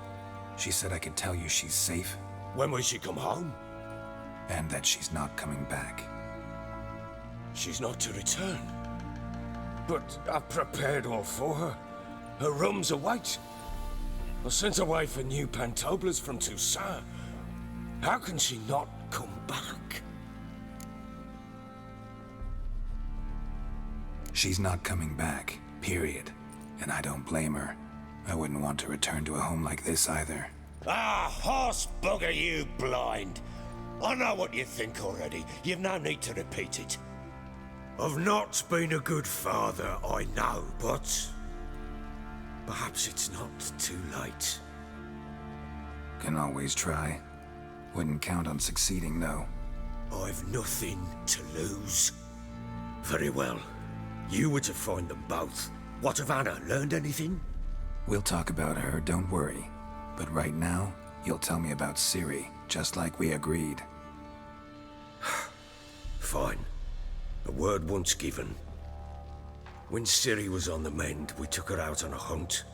C: She said I could tell you she's safe.
B: When will she come home?
C: And that she's not coming back.
B: She's not to return. But I've prepared all for her. Her rooms await. I sent away for new pantoblas from Toussaint. How can she not come back?
C: She's not coming back, period. And I don't blame her. I wouldn't want to return to a home like this either.
B: Ah, horse bugger you, blind. I know what you think already. You've no need to repeat it. I've not been a good father, I know, but perhaps it's not too late.
C: Can always try. Wouldn't count on succeeding, though.
B: I've nothing to lose. Very well. You were to find them both. What of Anna? Learned anything?
C: We'll talk about her, don't worry. But right now, you'll tell me about Ciri, just like we agreed.
B: Fine. A word once given. When Ciri was on the mend, we took her out on a hunt.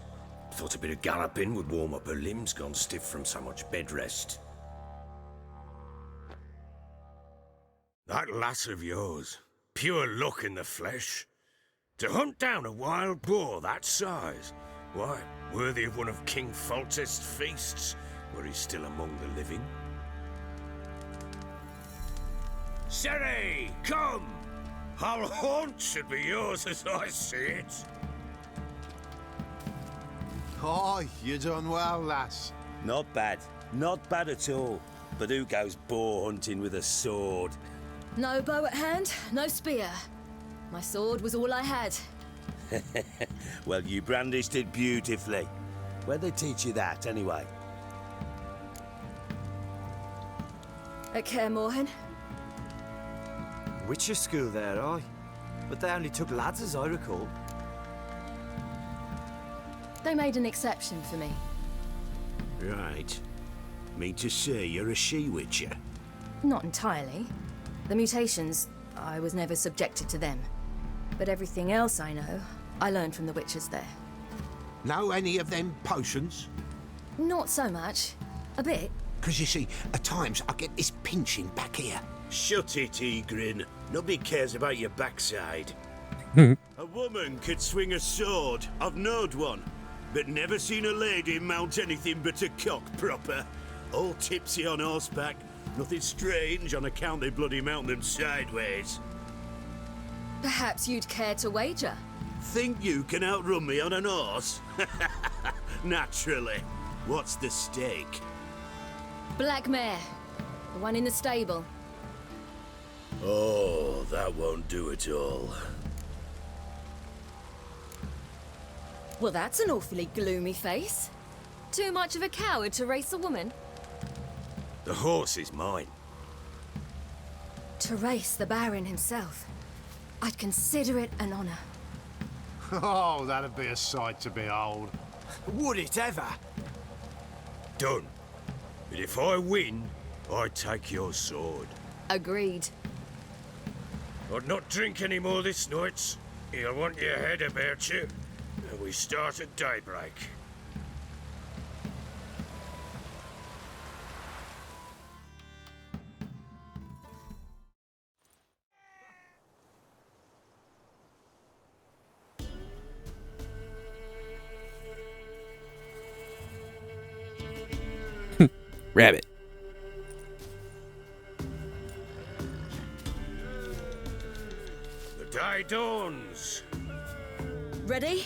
B: Thought a bit of galloping would warm up her limbs, gone stiff from so much bed rest. That lass of yours, pure luck in the flesh. To hunt down a wild boar that size, why, worthy of one of King Foltest's feasts, were he still among the living. Ciri, come! Our haunt should be yours as I see it.
D: Aye, you done well, lass.
L: Not bad. Not bad at all. But who goes boar hunting with a sword?
K: No bow at hand, no spear. My sword was all I had.
L: Well, you brandished it beautifully. Where'd they teach you that, anyway?
K: At Kaer Morhen.
M: Witcher school there, aye. But they only took lads as I recall.
K: They made an exception for me.
L: Right. Mean to say you're a she-witcher?
K: Not entirely. The mutations, I was never subjected to them. But everything else I know, I learned from the witches there.
D: Know any of them potions?
K: Not so much. A bit.
D: Because you see, at times I get this pinching back here.
L: Shut it, Egrin. Nobody cares about your backside. A woman could swing a sword. I've knowed one. But never seen a lady mount anything but a cock proper. All tipsy on horseback. Nothing strange on account they bloody mount them sideways.
K: Perhaps you'd care to wager?
L: Think you can outrun me on an horse? Naturally. What's the stake?
K: Black mare. The one in the stable.
L: Oh, that won't do at all.
K: Well, that's an awfully gloomy face. Too much of a coward to race a woman?
B: The horse is mine.
K: To race the Baron himself. I'd consider it an honor.
N: Oh, that'd be a sight to behold.
E: Would it ever?
B: Done. But if I win, I take your sword.
K: Agreed.
B: I'd not drink any more this night. You'll want your head about you. And we start at daybreak.
A: Rabbit.
B: The day dawns.
K: Ready?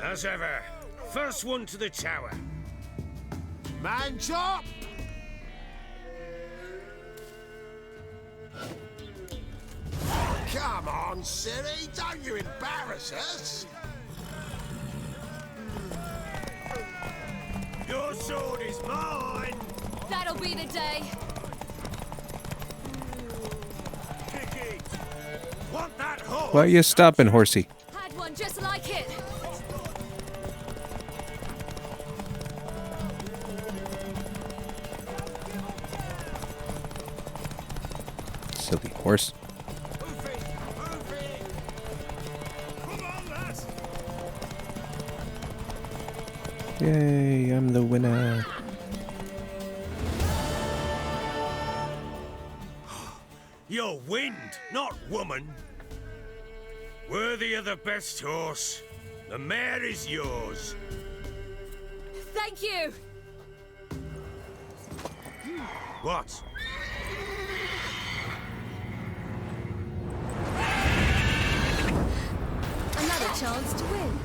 B: As ever. First one to the tower.
D: Man chop! Come on, Siri, don't you embarrass us!
B: Your sword is mine!
K: That'll be the day.
B: Kick it! Want that horse?
A: Why are you stopping, horsey?
K: Had one just like it.
A: Silly horse. Yay, I'm the winner.
B: You're wind, not woman. Worthy of the best horse. The mare is yours.
K: Thank you.
B: What?
K: Another chance to win.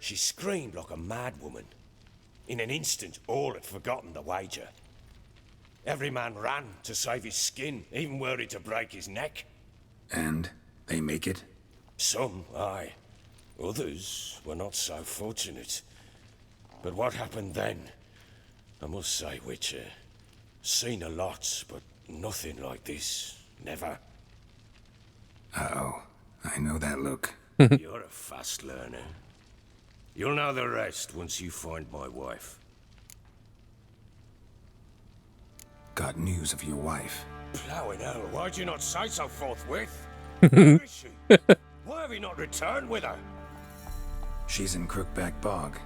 B: She screamed like a mad woman. In an instant, all had forgotten the wager. Every man ran to save his skin, even worried to break his neck.
C: And they make it?
B: Some, aye. Others were not so fortunate. But what happened then? I must say, Witcher, seen a lot, but nothing like this. Never.
C: Uh-oh. I know that look.
B: You're a fast learner. You'll know the rest once you find my wife.
C: Got news of your wife.
B: Plowing hell, why'd you not say so forthwith? Where is she? Why have you not returned with her?
C: She's in Crookback Bog.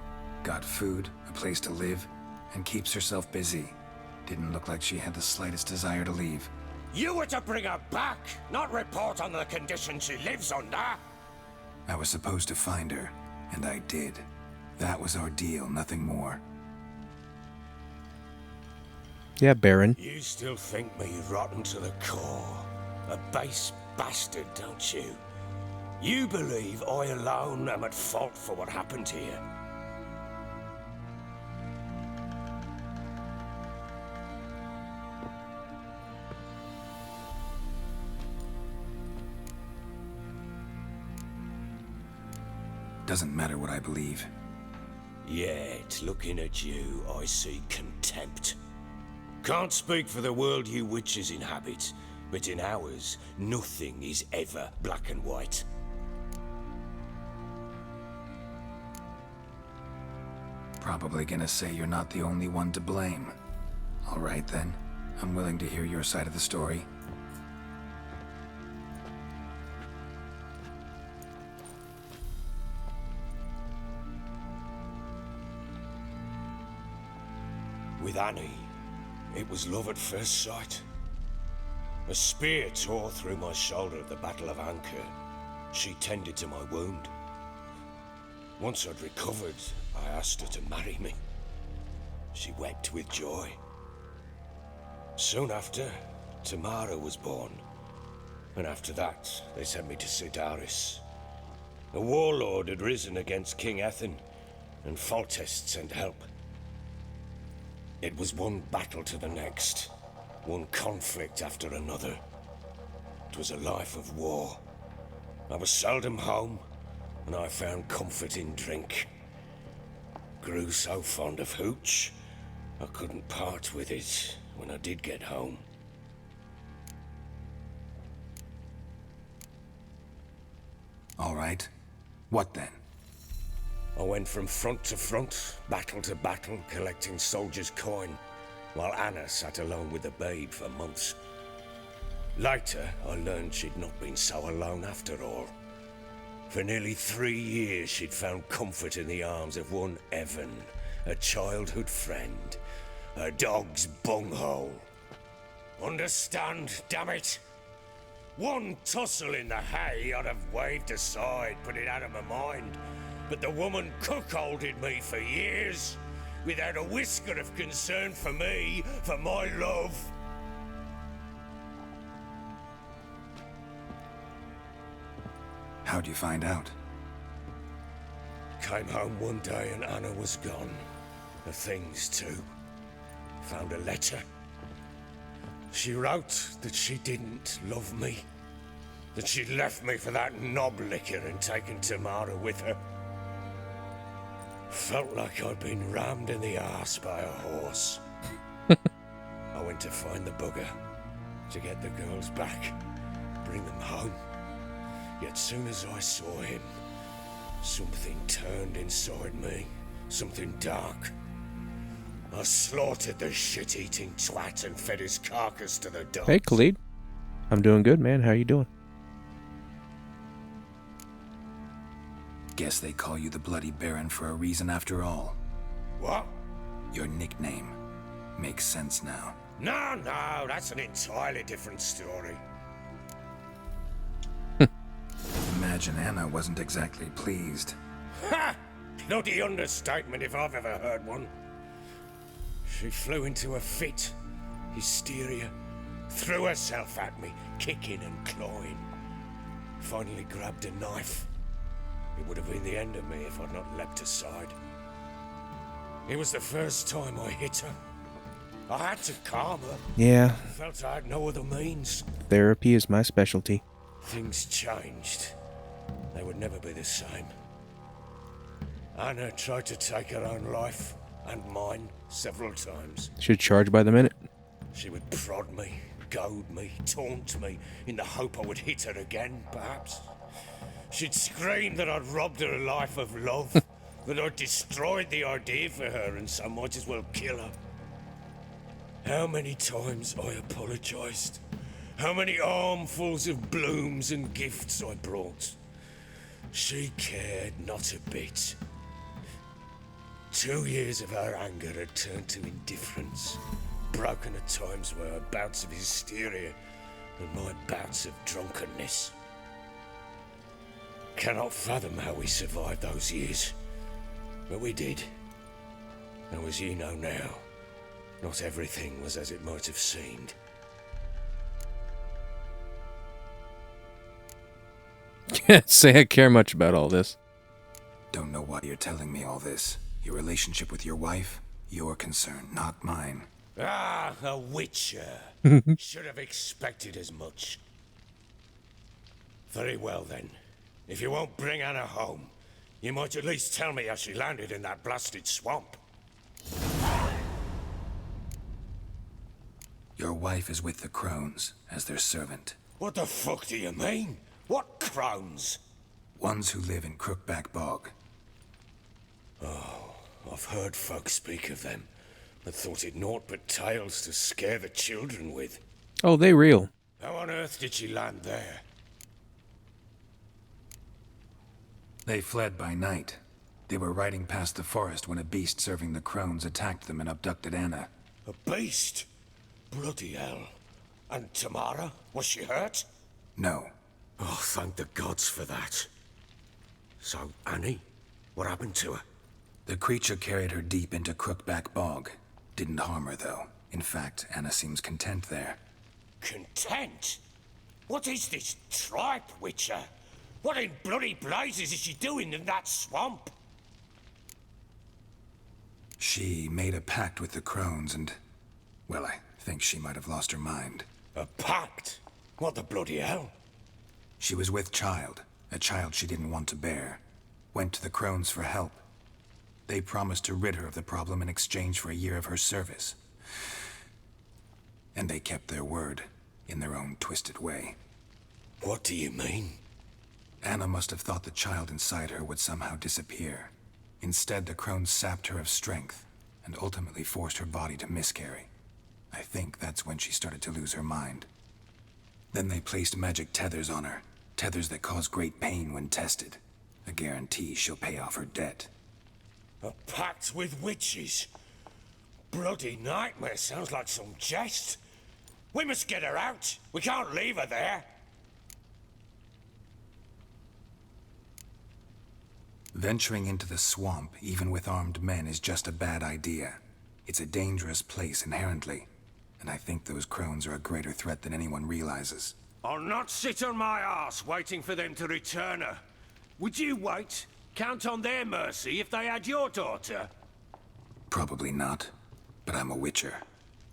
C: Got food, a place to live, and keeps herself busy. Didn't look like she had the slightest desire to leave.
B: You were to bring her back, not report on the condition she lives under.
C: I was supposed to find her, and I did. That was our deal, nothing more.
A: Yeah, Baron.
B: You still think me rotten to the core. A base bastard, don't you? You believe I alone am at fault for what happened here.
C: Doesn't matter what I believe.
B: Yet, looking at you, I see contempt. Can't speak for the world you witches inhabit, but in ours, nothing is ever black and white.
C: Probably gonna say you're not the only one to blame. All right then, I'm willing to hear your side of the story.
B: With Annie, it was love at first sight. A spear tore through my shoulder at the Battle of Anchor. She tended to my wound. Once I'd recovered, I asked her to marry me. She wept with joy. Soon after, Tamara was born. And after that, they sent me to Sidaris. A warlord had risen against King Ethan, and Foltest sent help. It was one battle to the next, one conflict after another. It was a life of war. I was seldom home, and I found comfort in drink. Grew so fond of hooch, I couldn't part with it when I did get home.
C: All right. What then?
B: I went from front to front, battle to battle, collecting soldiers' coin, while Anna sat alone with the babe for months. Later, I learned she'd not been so alone after all. For nearly 3 years, she'd found comfort in the arms of one Evan, a childhood friend, a dog's bunghole. Understand, damn it? One tussle in the hay I'd have waved aside, put it out of my mind. But the woman cuckolded me for years, without a whisker of concern for me, for my love.
C: How'd you find out?
B: Came home one day and Anna was gone. The things too. Found a letter. She wrote that she didn't love me. That she'd left me for that knob licker and taken Tamara with her. Felt like I'd been rammed in the arse by a horse. I went to find the bugger, to get the girls back, bring them home. Yet soon as I saw him, something turned inside me, something dark. I slaughtered the shit-eating twat and fed his carcass to the dogs.
A: Hey, Khalid. I'm doing good, man. How you doing?
C: Guess they call you the Bloody Baron for a reason after all.
B: What?
C: Your nickname. Makes sense now.
B: No, that's an entirely different story.
C: Imagine Anna wasn't exactly pleased.
B: Ha! Bloody understatement if I've ever heard one. She flew into a fit, hysteria, threw herself at me, kicking and clawing. Finally grabbed a knife. It would have been the end of me if I'd not leapt aside. It was the first time I hit her. I had to calm her.
A: Yeah.
B: Felt I had no other means.
A: Therapy is my specialty.
B: Things changed. They would never be the same. Anna tried to take her own life, and mine, several times.
A: Should charge by the minute.
B: She would prod me, goad me, taunt me, in the hope I would hit her again, perhaps. She'd scream that I'd robbed her life of love, that I'd destroyed the idea for her, and so might as well kill her. How many times I apologized. How many armfuls of blooms and gifts I brought. She cared not a bit. 2 years of her anger had turned to indifference, broken at times by her bouts of hysteria and my bouts of drunkenness. Cannot fathom how we survived those years, but we did. And as you know now, not everything was as it might have seemed.
A: Can't say I care much about all this.
C: Don't know why you're telling me all this. Your relationship with your wife, your concern, not mine.
B: Ah, a witcher. Should have expected as much. Very well then. If you won't bring Anna home, you might at least tell me how she landed in that blasted swamp.
C: Your wife is with the crones, as their servant.
B: What the fuck do you mean? What crones?
C: Ones who live in Crookback Bog.
B: Oh, I've heard folk speak of them, but thought it naught but tales to scare the children with.
A: Oh, they real.
B: How on earth did she land there?
C: They fled by night. They were riding past the forest when a beast serving the crones attacked them and abducted Anna.
B: A beast? Bloody hell. And Tamara? Was she hurt?
C: No.
B: Oh, thank the gods for that. So, Annie? What happened to her?
C: The creature carried her deep into Crookback Bog. Didn't harm her, though. In fact, Anna seems content there.
B: Content? What is this tripe, Witcher? What in bloody blazes is she doing in that swamp?
C: She made a pact with the crones and... well, I think she might have lost her mind.
B: A pact? What the bloody hell?
C: She was with child, a child she didn't want to bear. Went to the crones for help. They promised to rid her of the problem in exchange for a year of her service. And they kept their word, in their own twisted way.
B: What do you mean?
C: Anna must have thought the child inside her would somehow disappear. Instead, the crones sapped her of strength, and ultimately forced her body to miscarry. I think that's when she started to lose her mind. Then they placed magic tethers on her, tethers that cause great pain when tested. A guarantee she'll pay off her debt.
B: A pact with witches? Bloody nightmare, sounds like some jest. We must get her out. We can't leave her there.
C: Venturing into the swamp, even with armed men, is just a bad idea. It's a dangerous place inherently, and I think those crones are a greater threat than anyone realizes.
B: I'll not sit on my arse waiting for them to return her. Would you wait? Count on their mercy if they had your daughter?
C: Probably not, but I'm a witcher.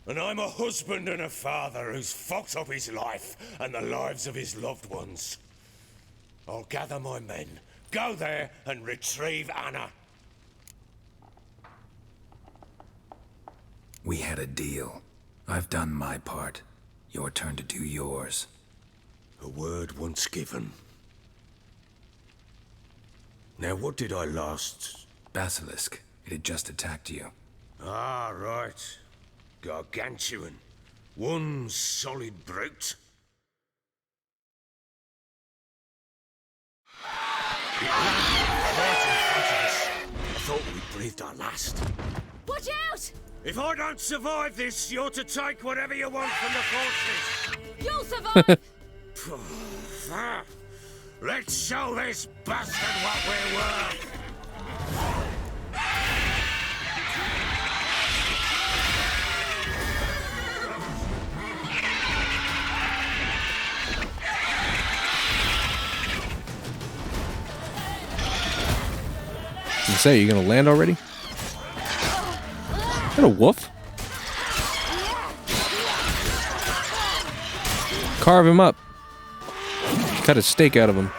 B: And I'm a husband and a father who's fucked up his life and the lives of his loved ones. I'll gather my men, go there and retrieve Anna.
C: We had a deal. I've done my part. Your turn to do yours.
B: A word once given. Now, what did I last...
C: Basilisk. It had just attacked you.
B: Ah, right. Gargantuan. One solid brute. It landed right in front of us. I thought we breathed our last.
H: Watch out!
B: If I don't survive this, you're to take whatever you want from the forces.
H: You'll survive!
B: Let's show this bastard what we're worth.
A: You say you gonna land already? Is that a wolf? Carve him up. Cut a steak out of him.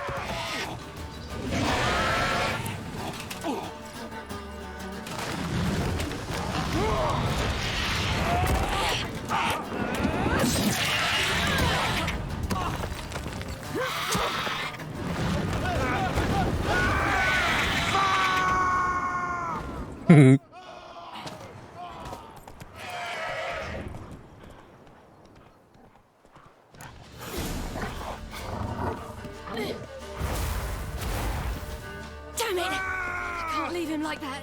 H: Damn it! I can't leave him like that.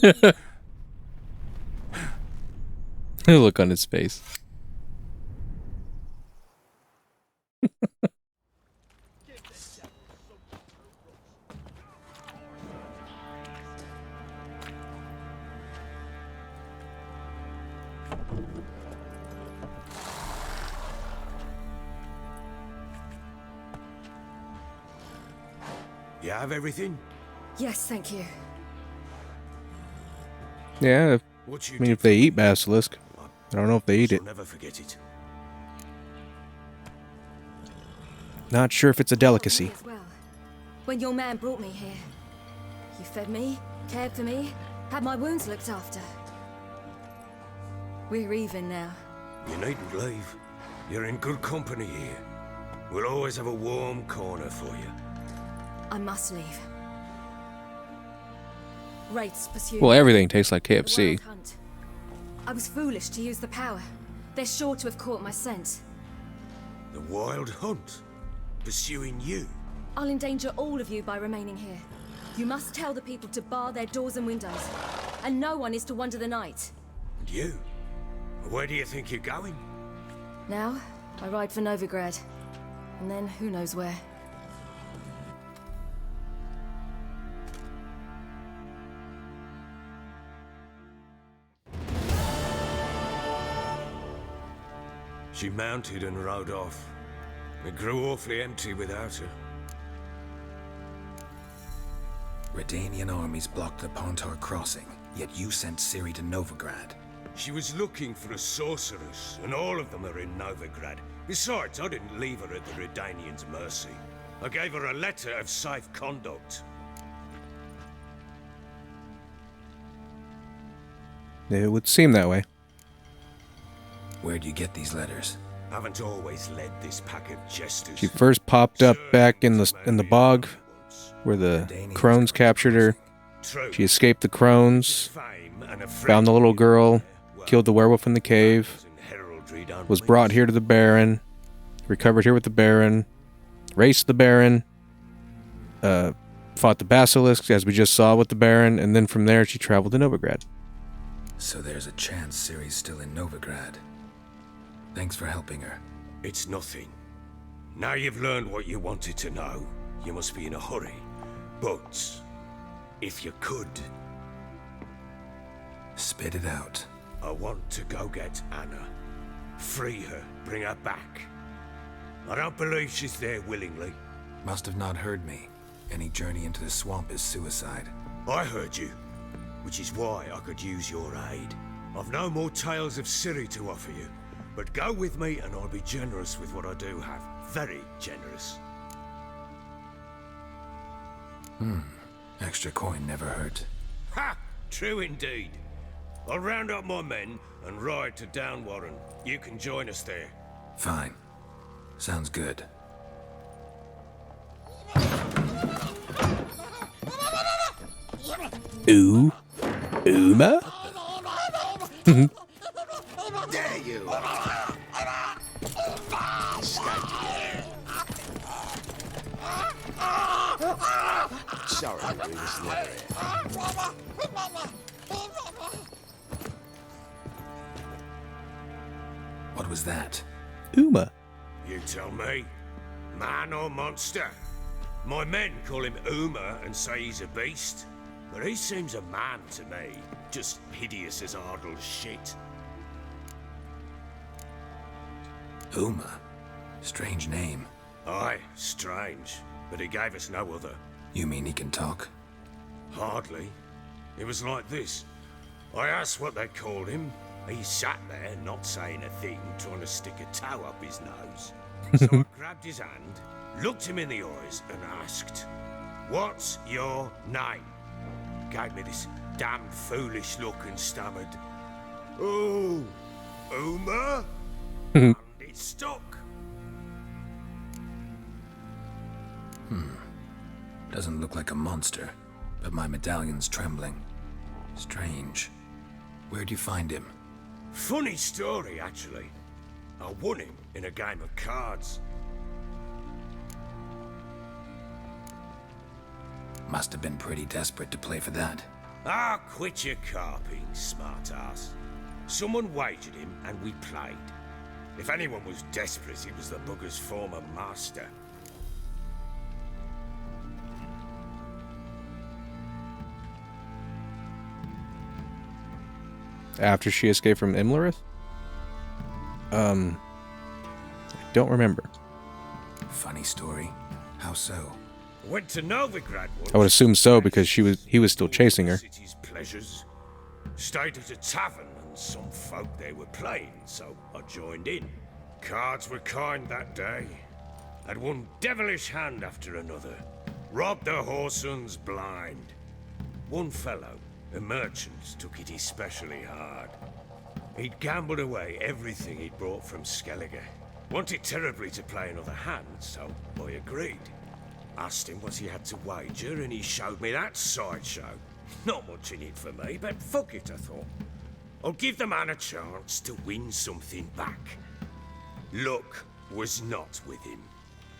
A: The look on his face.
B: You have everything?
K: Yes, thank you.
A: Yeah,
B: What you
A: I mean,
B: did
A: if they
B: for me,
A: eat basilisk. I don't know if they eat it.
B: I'll never forget it.
A: Not sure if it's a delicacy.
K: As well. When your man brought me here, you fed me, cared for me, had my wounds looked after. We're even now.
B: You needn't leave. You're in good company here. We'll always have a warm corner for you.
K: I must leave. Wraiths pursue
A: Well,
K: me.
A: everything tastes like
K: The
A: KFC.
K: wild hunt. I was foolish to use the power. They're sure to have caught my scent.
B: The wild hunt? Pursuing you?
K: I'll endanger all of you by remaining here. You must tell the people to bar their doors and windows, and no one is to wander the night.
B: And you? Where do you think you're going?
K: Now, I ride for Novigrad, and then who knows where.
B: She mounted and rode off. It grew awfully empty without her.
C: Redanian armies blocked the Pontar crossing, yet you sent Ciri to Novigrad.
B: She was looking for a sorceress, and all of them are in Novigrad. Besides, I didn't leave her at the Redanians' mercy. I gave her a letter of safe conduct.
A: It would seem that way.
C: Where'd you get these letters?
B: Haven't always led this pack of jesters.
A: She first popped up back in the bog, where the crones captured her. She escaped the crones, found the little girl, killed the werewolf in the cave, was brought here to the Baron, recovered here with the Baron, raced the Baron, fought the basilisks, as we just saw with the Baron, and then from there she traveled to Novigrad.
C: So there's a chance Ciri's still in Novigrad. Thanks for helping her.
B: It's nothing. Now you've learned what you wanted to know, you must be in a hurry. But if you could...
C: Spit it out.
B: I want to go get Anna. Free her, bring her back. I don't believe she's there willingly.
C: Must have not heard me. Any journey into the swamp is suicide.
B: I heard you, which is why I could use your aid. I've no more tales of Ciri to offer you, but go with me and I'll be generous with what I do have. Very generous.
C: Extra coin never hurt.
B: Ha! True indeed. I'll round up my men and ride to Downwarren. You can join us there.
C: Fine. Sounds good.
A: Ooh. Uma?
D: Dare you! Sorry, we was never here.
C: What was that?
A: Uma.
B: You tell me. Man or monster? My men call him Uma and say he's a beast. But he seems a man to me. Just hideous as Ardle's shit.
C: Uma? Strange name.
B: Aye, strange. But he gave us no other.
C: You mean he can talk?
B: Hardly. It was like this. I asked what they called him. He sat there, not saying a thing, trying to stick a toe up his nose. So I grabbed his hand, looked him in the eyes, and asked, "What's your name?" Gave me this damned foolish look and stammered, "Oh, Uma?" And it stuck.
C: Doesn't look like a monster, but my medallion's trembling. Strange. Where'd you find him?
B: Funny story, actually. I won him in a game of cards.
C: Must have been pretty desperate to play for that.
B: Ah, quit your carping, smartass. Someone wagered him, and we played. If anyone was desperate, it was the bugger's former master.
A: After she escaped from Imlerith? I don't remember.
C: Funny story. How so?
B: Went to Novigrad once.
A: I would assume so because he was still chasing her.
B: City's pleasures. Stayed at a tavern and some folk they were playing, so I joined in. Cards were kind that day. Had one devilish hand after another. Robbed the whoresons blind. One fellow, a merchant, took it especially hard. He'd gambled away everything he'd brought from Skellige. Wanted terribly to play another hand, so I agreed. Asked him what he had to wager, and he showed me that sideshow. Not much in it for me, but fuck it, I thought. I'll give the man a chance to win something back. Luck was not with him,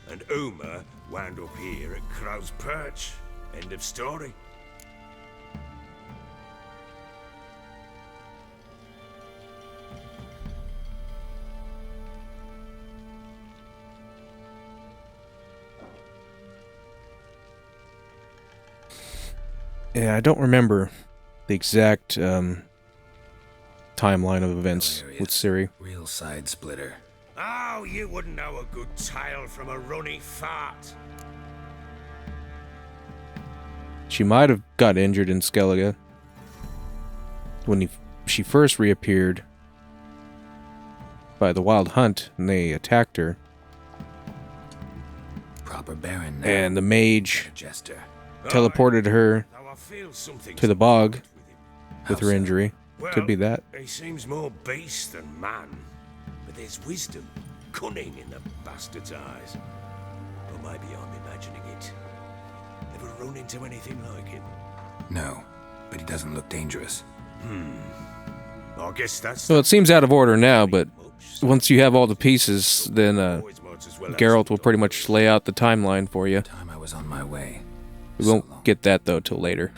B: and Uma wound up here at Crow's Perch. End of story.
A: Yeah, I don't remember the exact timeline of events with Ciri.
C: Real side splitter.
B: Oh, you wouldn't know a good tale from a runny fart.
A: She might have got injured in Skellige when she first reappeared by the Wild Hunt and they attacked her.
C: Proper Baron now.
A: And the mage
C: Jester.
A: teleported her to the bog with her injury.
B: Well,
A: Could be that.
B: He seems more beast than man, but there's wisdom, cunning in the bastard's eyes. Or maybe I'm imagining it. Ever run into anything like him?
C: No, but he doesn't look dangerous.
B: I guess that's...
A: Well, it seems out of order now, but once you have all the pieces, then Geralt will pretty much lay out the timeline for you.
C: Time I was on my way.
A: We won't get that, though, till later.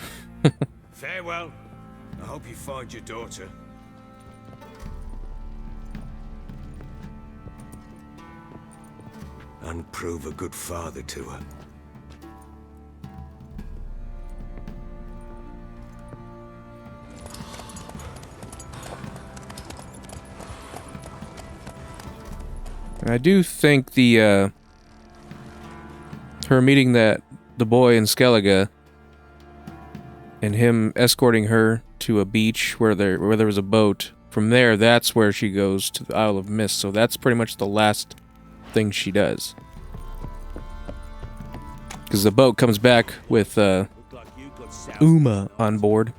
B: Farewell. I hope you find your daughter. And prove a good father to her.
A: And I do think the her meeting the boy in Skellige and him escorting her to a beach where there was a boat. From there, that's where she goes to the Isle of Mist. So that's pretty much the last thing she does. Because the boat comes back with Uma on board.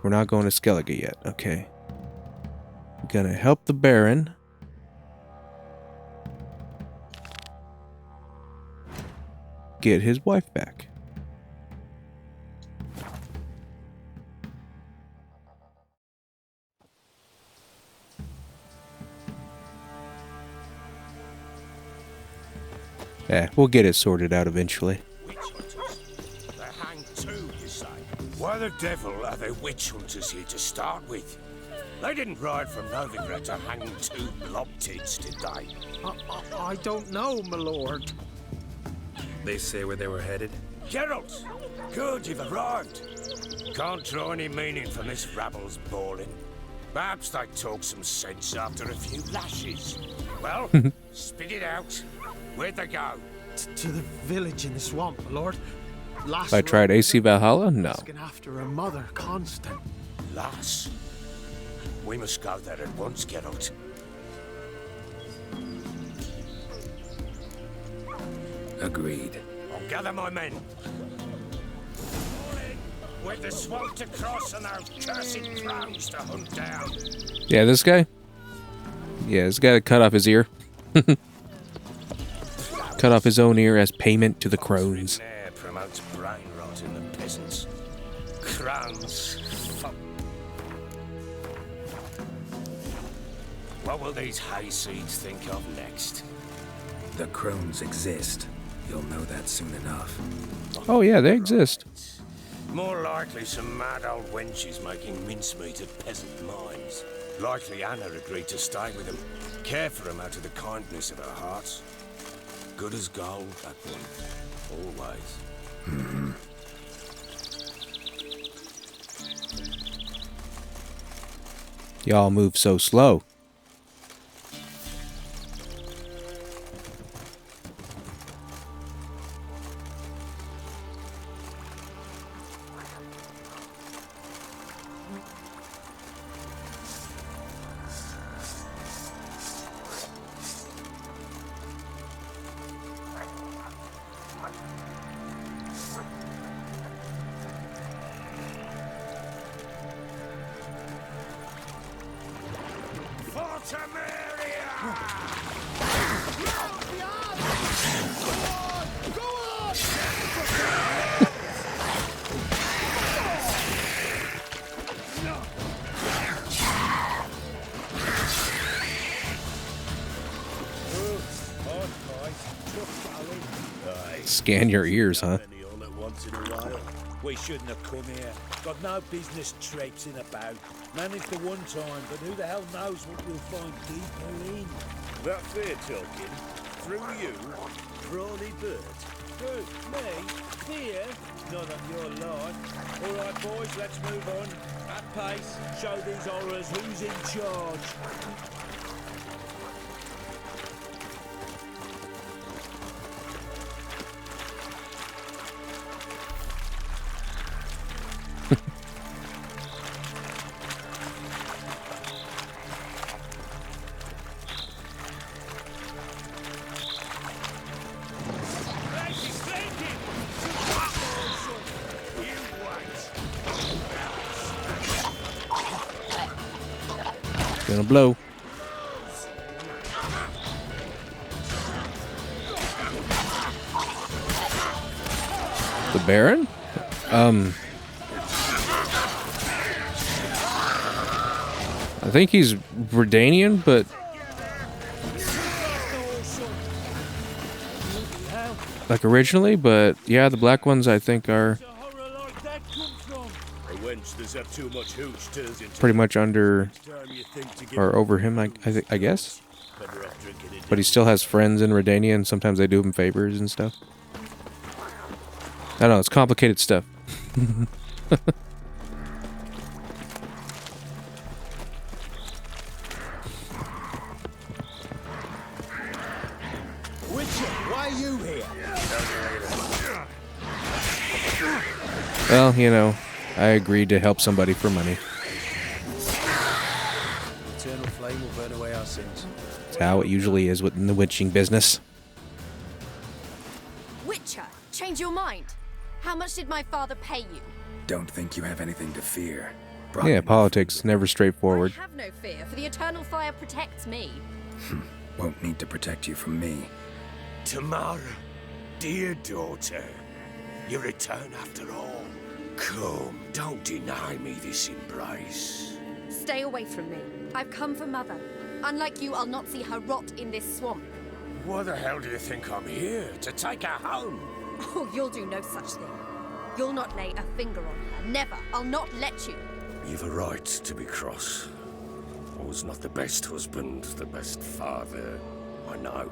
A: We're not going to Skellige yet, okay. We're gonna help the Baron. Get his wife back. Yeah, we'll get it sorted out eventually.
B: Witch hunters. They're hanged too, you say? Why the devil are there witch hunters here to start with? They didn't ride from Novigrad to hang two blob-tits, did they?
M: I don't know, my lord.
C: They say where they were headed?
B: Geralt! Good, you've arrived. Can't draw any meaning from this rabble's bawling. Perhaps they talk some sense after a few lashes. Well, spit it out. Where'd they go?
M: To the village in the swamp, my lord.
A: I tried AC Valhalla? No.
M: Asking after her mother, Constant.
B: Lass? We must go there at once, Geralt.
C: Agreed.
B: I'll gather my men. With the swamp to cross and those cursed crows to hunt down.
A: Yeah, this guy? Yeah, this guy cut off his ear. Cut off his own ear as payment to the crones.
B: Air promotes brain rot in the peasants. Crowns. What will these hayseeds think of next?
C: The crones exist. You'll know that soon enough.
A: Oh yeah, they exist.
B: More likely some mad old wenches making mincemeat at peasant mines. Likely Anna agreed to stay with them, care for them out of the kindness of her heart. Good as gold, that one. Always.
A: Y'all move so slow. Scan your ears, huh?
O: We shouldn't have come here. Got no business traipsing about. Managed the one time, but who the hell knows what you'll find deeper in.
L: That fair talking? Through you, Brawny Bird?
O: Who? Me? Fear? Not on your line. All right, boys, let's move on. At pace, show these horrors who's in charge.
A: Gonna blow. The Baron? I think he's Redanian, but like originally, but yeah, the black ones I think are pretty much under or over him, I guess. But he still has friends in Redania, and sometimes they do him favors and stuff. I don't know, it's complicated stuff.
F: Why are you here?
A: Well, you know, I agreed to help somebody for money.
J: Eternal flame will burn away our sins.
A: That's how it usually is within the witching business.
K: Witcher, change your mind. How much did my father pay you?
C: Don't think you have anything to fear.
A: Yeah, politics, never straightforward.
K: I have no fear, for the eternal fire protects me.
C: Won't need to protect you from me.
B: Tamara, dear daughter, you return after all. Come, don't deny me this embrace.
K: Stay away from me. I've come for Mother. Unlike you, I'll not see her rot in this swamp.
B: Why the hell do you think I'm here? To take her home?
K: Oh, you'll do no such thing. You'll not lay a finger on her. Never. I'll not let you.
B: You've a right to be cross. I was not the best husband, the best father, I know.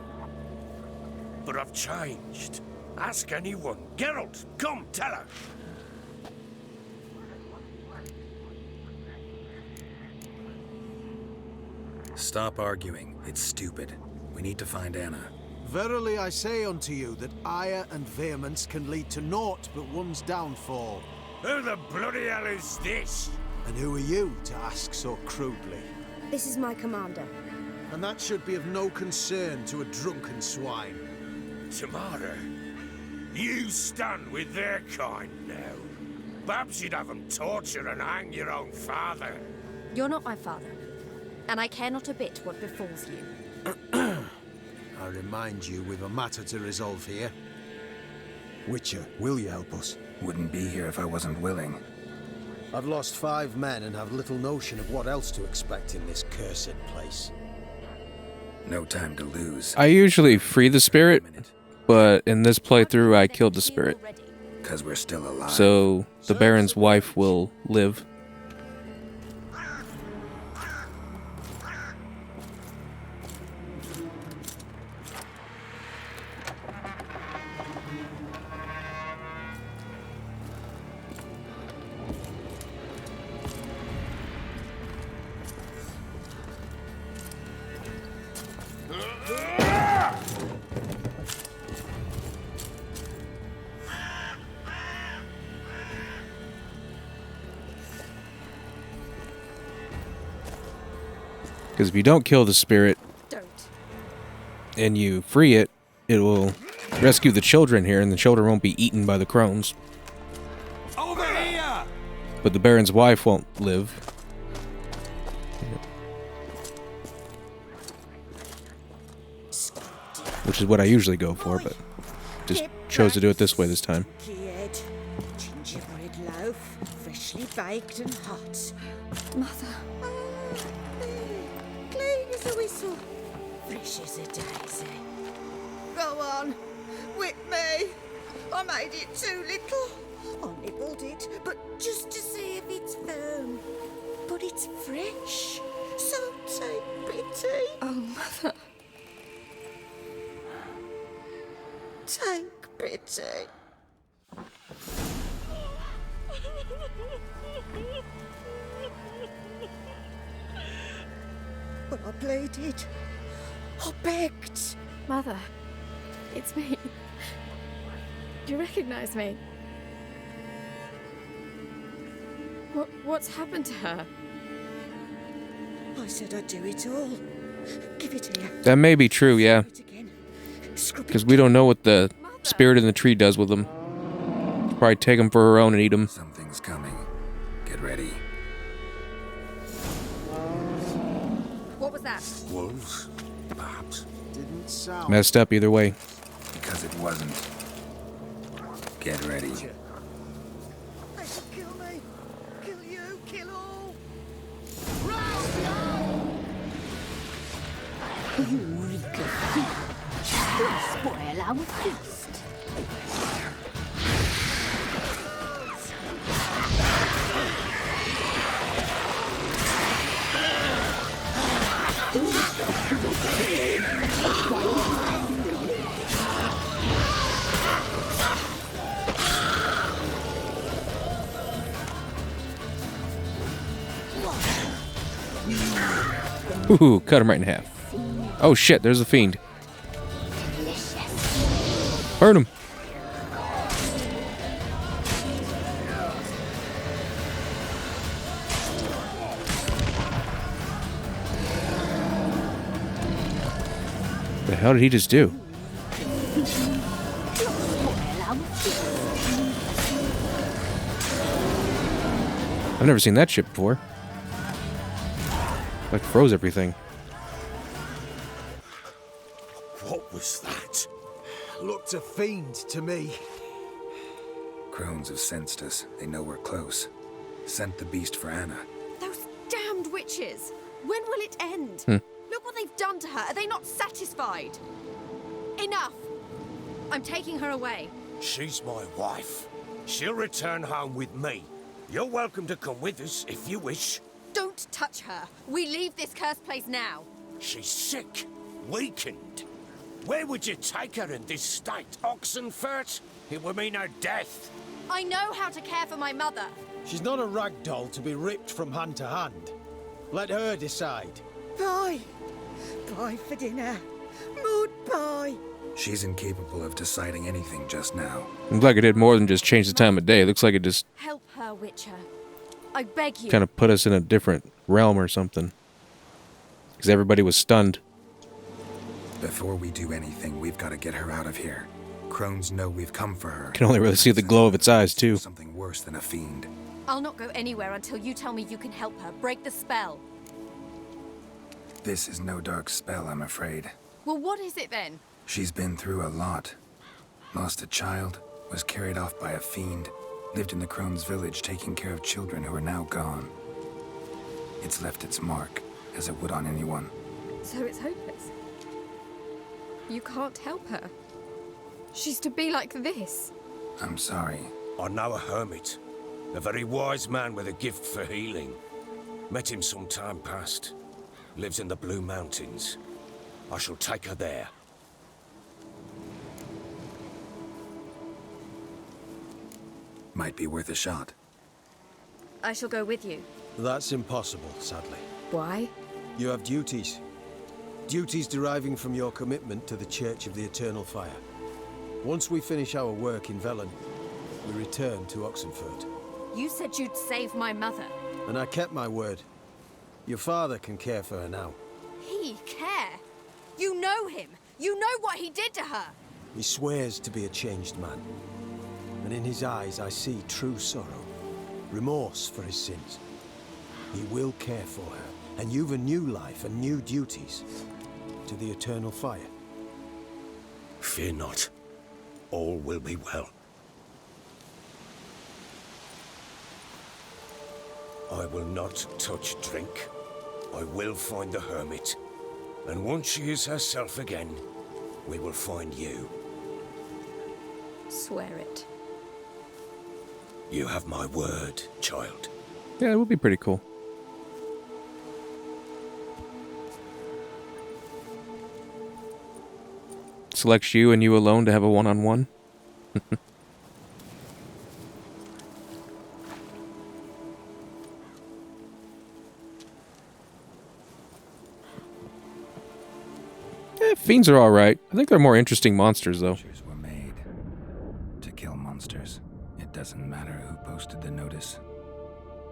B: But I've changed. Ask anyone. Geralt, come, tell her.
C: Stop arguing. It's stupid. We need to find Anna.
F: Verily I say unto you that ire and vehemence can lead to naught but one's downfall.
B: Who the bloody hell is this?
F: And who are you to ask so crudely?
H: This is my commander.
F: And that should be of no concern to a drunken swine.
B: Tamara, you stand with their kind now. Perhaps you'd have them torture and hang your own father.
K: You're not my father, and I care not a bit what befalls you.
F: I remind you we've a matter to resolve here. Witcher, will you help us?
C: Wouldn't be here if I wasn't willing.
J: I've lost 5 men and have little notion of what else to expect in this cursed place.
C: No time to lose.
A: I usually free the spirit, but in this playthrough I killed the spirit.
C: Because we're still alive.
A: So the Baron's wife will live. Because if you don't kill the spirit and you free it, it will rescue the children here, and the children won't be eaten by the crones.
I: Over here!
A: But the Baron's wife won't live. Which is what I usually go for, but just chose to do it this way this time.
P: Gingerbread loaf, freshly baked and hot.
K: Mother.
P: Clean as a whistle, fresh as a daisy. Go on, whip me. I made it too little. I nibbled it, but just to see if it's firm. But it's fresh, so take pity.
K: Oh, Mother.
P: Take pity. But I pleaded. I begged.
K: Mother, it's me. Do you recognize me? What's happened to her?
P: I said I'd do it all. Give it here.
A: That may be true, yeah. Because we don't know what the spirit in the tree does with them. Probably take them for her own and eat them.
C: Something's coming. Get ready.
K: What was that?
C: Wolves? Perhaps.
N: Didn't sound.
A: Messed up either way.
C: Because it wasn't. Get ready.
P: They should kill me. Kill you. Kill all.
H: You reek. You'll spoil our feast.
A: Ooh, cut him right in half. Oh shit, there's a fiend. Burn him. The hell did he just do? I've never seen that shit before. Like froze everything.
B: What was that?
F: Looked a fiend to me.
C: Crones have sensed us. They know we're close. Sent the beast for Anna.
K: Those damned witches! When will it end? Look what they've done to her. Are they not satisfied? Enough! I'm taking her away.
B: She's my wife. She'll return home with me. You're welcome to come with us if you wish.
K: Don't touch her. We leave this cursed place now.
B: She's sick, weakened. Where would you take her in this state? Oxenfurt? It would mean her death.
K: I know how to care for my mother.
F: She's not a rag doll to be ripped from hand to hand. Let her decide.
P: Pie. Pie for dinner. Mud pie.
C: She's incapable of deciding anything just now.
A: Looks like it did more than just change the time of day. It looks like it just
K: Help her, Witcher. I beg you.
A: kind of put us in a different realm or something. Because everybody was stunned.
C: Before we do anything, we've got to get her out of here. Crones know we've come for her.
A: Can only really see the glow of its eyes, too.
C: Something worse than a fiend.
K: I'll not go anywhere until you tell me you can help her. Break the spell.
C: This is no dark spell, I'm afraid.
K: Well, what is it then?
C: She's been through a lot. Lost a child, was carried off by a fiend, lived in the Crone's village taking care of children who are now gone. It's left its mark, as it would on anyone.
K: So it's hopeless. You can't help her.
H: she's to be like this.
C: I'm sorry.
B: I know a hermit. A very wise man with a gift for healing. Met him some time past. Lives in the Blue Mountains. I shall take her there.
C: Might be worth a shot.
K: I shall go with you.
J: That's impossible, sadly.
K: Why?
J: You have duties. Duties deriving from your commitment to the Church of the Eternal Fire. Once we finish our work in Velen, we return to Oxenfurt.
H: You said you'd save my mother.
J: And I kept my word. Your father can care for her now.
H: He care? You know him. You know what he did to her.
J: He swears to be a changed man. And in his eyes I see true sorrow. Remorse for his sins. He will care for her. And you've a new life and new duties. To the Eternal Fire.
B: Fear not. All will be well. I will not touch drink. I will find the hermit. And once she is herself again, we will find you.
K: Swear it.
B: You have my word, child.
A: Yeah, it would be pretty cool. Selects you and you alone to have a one-on-one. Fiends are alright. I think they're more interesting monsters, though.
C: Witchers were made to kill monsters. It doesn't matter who posted the notice.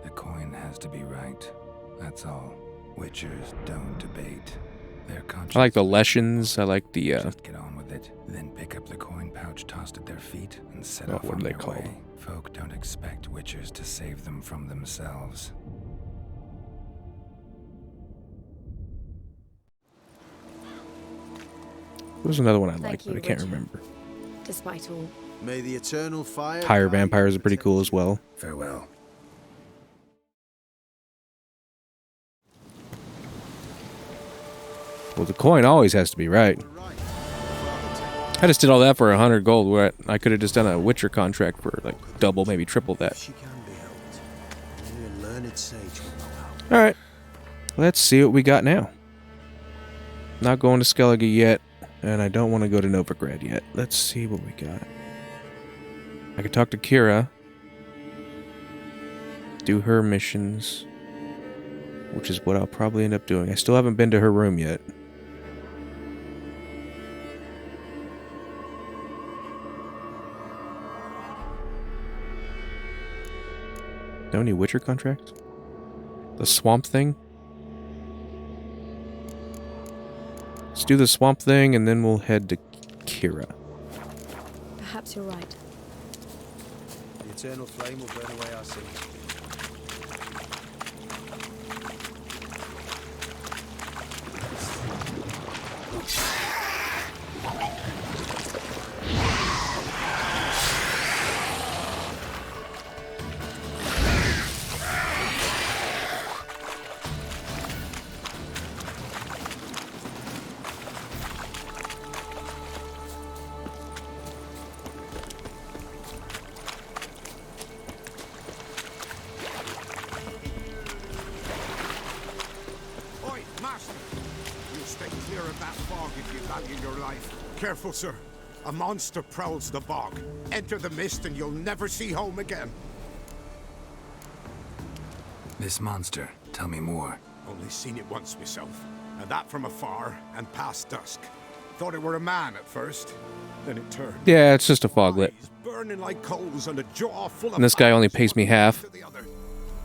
C: The coin has to be right. That's all. Witchers don't debate. Their conscience.
A: I like the Leshens. I like the,
C: Just get on with it. Then pick up the coin pouch tossed at their feet and set off
A: what
C: on
A: are they
C: their
A: called?
C: way. Folk don't expect witchers to save them from themselves.
A: There was another one I
K: Thank
A: liked, but
K: you,
A: I can't
K: Richard.
A: remember.
K: Despite all.
J: May the Eternal Fire...
A: Higher vampires are pretty cool as well.
C: Farewell.
A: Well, the coin always has to be right. I just did all that for 100 gold, where I could have just done a Witcher contract for like double, maybe triple that.
J: She can be helped. Only a learned sage will know how.
A: Alright, let's see what we got now. Not going to Skellige yet, and I don't want to go to Novigrad yet. Let's see what we got. I could talk to Kira. Do her missions. Which is what I'll probably end up doing. I still haven't been to her room yet. No new Witcher contracts? The swamp thing? Let's do the swamp thing and then we'll head to Kira.
K: Perhaps you're right.
J: The Eternal Flame will burn away our sins.
D: Oi, Master! You stay clear of that fog if you value your life. Careful, sir. A monster prowls the bog. Enter the mist and you'll never see home again.
C: This monster, tell me more.
D: Only seen it once myself, and that from afar and past dusk. Thought it were a man at first, then it turned.
A: Yeah, it's just a foglet.
D: Burning like coals and a jaw full of
A: And this guy only
D: fangs
A: pays me
D: one
A: half.
D: to the other.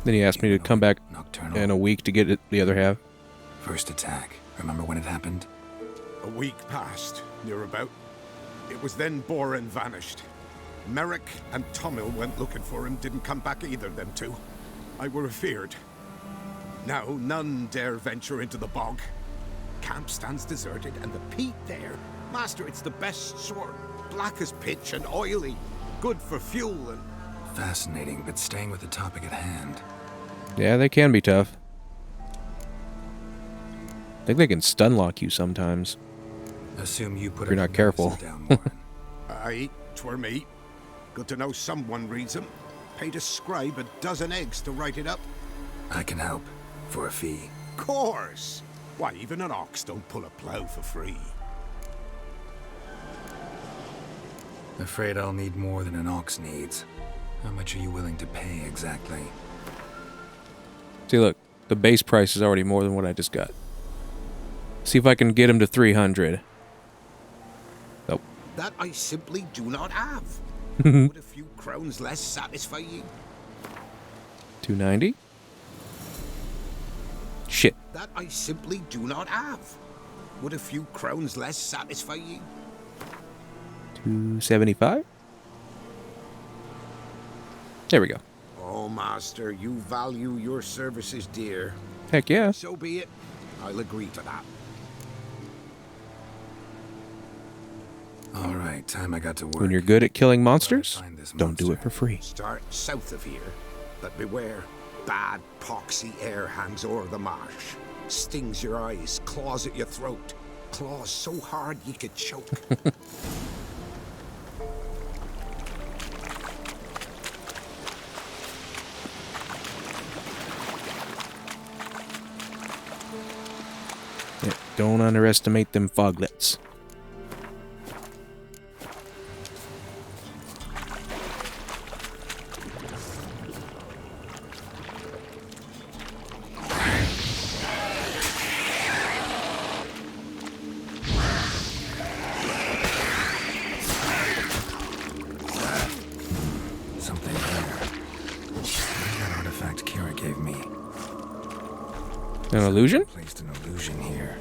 A: Then he asked me to come back in a week to get it, the other half.
C: First attack. Remember when it happened?
D: A week passed, near about. It was then Boren vanished. Merrick and Tomil went looking for him, didn't come back either, them two. I were afeard. Now none dare venture into the bog. Camp stands deserted, and the peat there, Master, it's the best sort. Black as pitch and oily. Good for fuel and...
C: Fascinating, but staying with the topic at hand.
A: Yeah, they can be tough. I think they can stun lock you sometimes.
C: Assume you put
A: if you're
C: up
A: not careful.
C: medicine down, Warren.
D: Aye, 'twere me. Good to know someone reads 'em. Paid a scribe a dozen eggs to write it up.
C: I can help. For a fee.
D: Course! Why, even an ox don't pull a plough for free.
C: Afraid I'll need more than an ox needs. How much are you willing to pay exactly?
A: See, look. The base price is already more than what I just got. See if I can get him to 300. Nope.
D: That I simply do not have. Would a few crowns less satisfy ye?
A: 290. Shit.
D: That I simply do not have. Would a few crowns less satisfy ye?
A: 275. There we go.
D: Oh, master, you value your services dear.
A: Heck yeah.
D: So be it. I'll agree to that.
C: All right, time I got to work.
A: When you're good at killing monsters, don't do it for free.
D: Start south of here, but beware. Bad, poxy air hangs o'er the marsh. Stings your eyes, claws at your throat. Claws so hard you could choke.
A: Yeah, don't underestimate them foglets.
C: Something here. That artifact Kira gave me.
A: An illusion?
C: Placed an illusion here.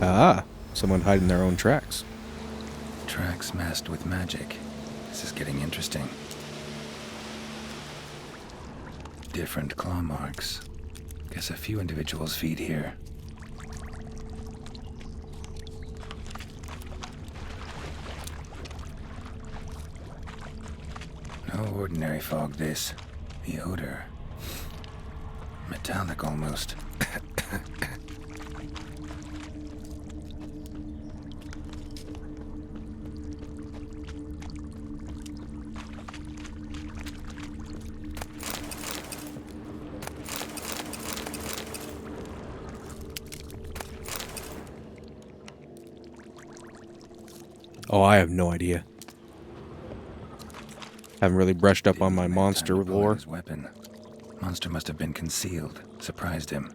A: Ah, someone hiding their own tracks.
C: Tracks masked with magic. This is getting interesting. Different claw marks. Guess a few individuals feed here. No ordinary fog, this. The odor. Metallic almost.
A: Oh, I have no idea. Haven't really brushed up on my monster lore.
C: Weapon. Monster must have been concealed. Surprised him.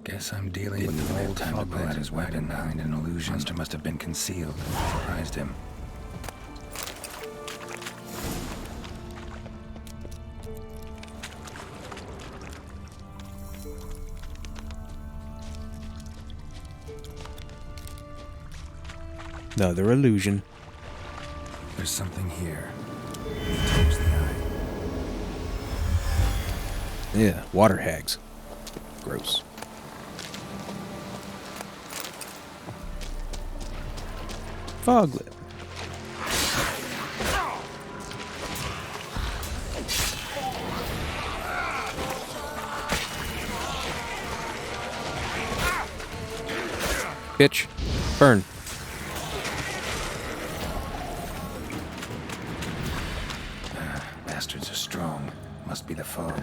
C: Guess I'm dealing with an old time to pull out his weapon behind an illusion. Monster must have been concealed. Surprised him.
A: Another illusion.
C: There's something here. Touch the eye.
A: Yeah, water hags. Gross. Foglet. Bitch. Burn.
C: Bastards are strong. Must be the fog.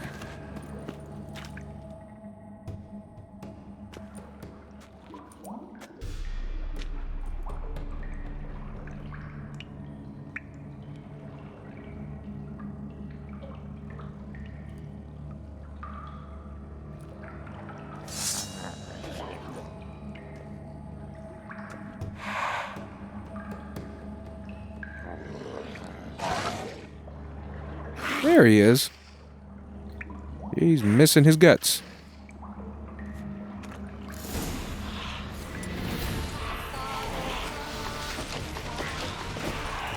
A: There he is. He's missing his guts.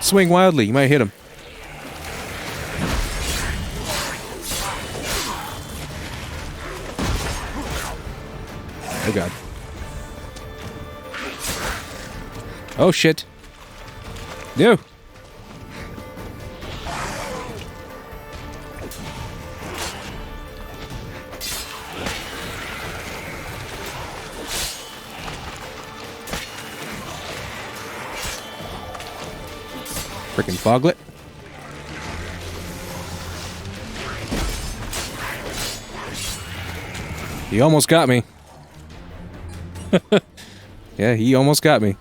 A: Swing wildly, you might hit him. Oh god. Oh shit. No. Freaking foglet. He almost got me. Yeah, he almost got me.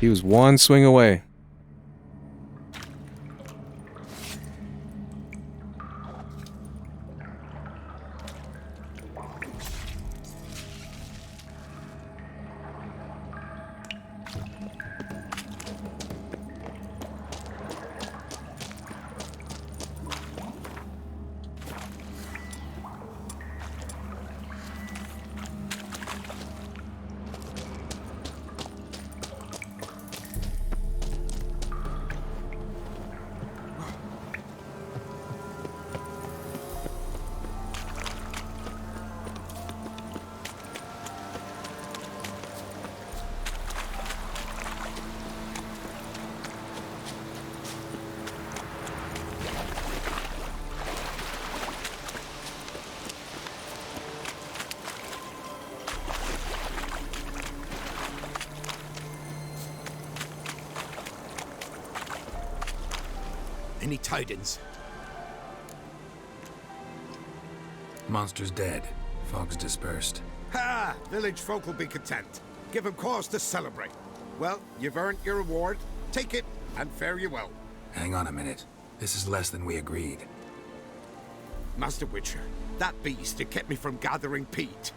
A: He was one swing away.
D: Any tidings?
C: Monster's dead. Fog's dispersed.
D: Ha! Village folk will be content. Give them cause to celebrate. Well, you've earned your reward. Take it, and fare you well.
C: Hang on a minute. This is less than we agreed.
D: Master Witcher, that beast had kept me from gathering peat.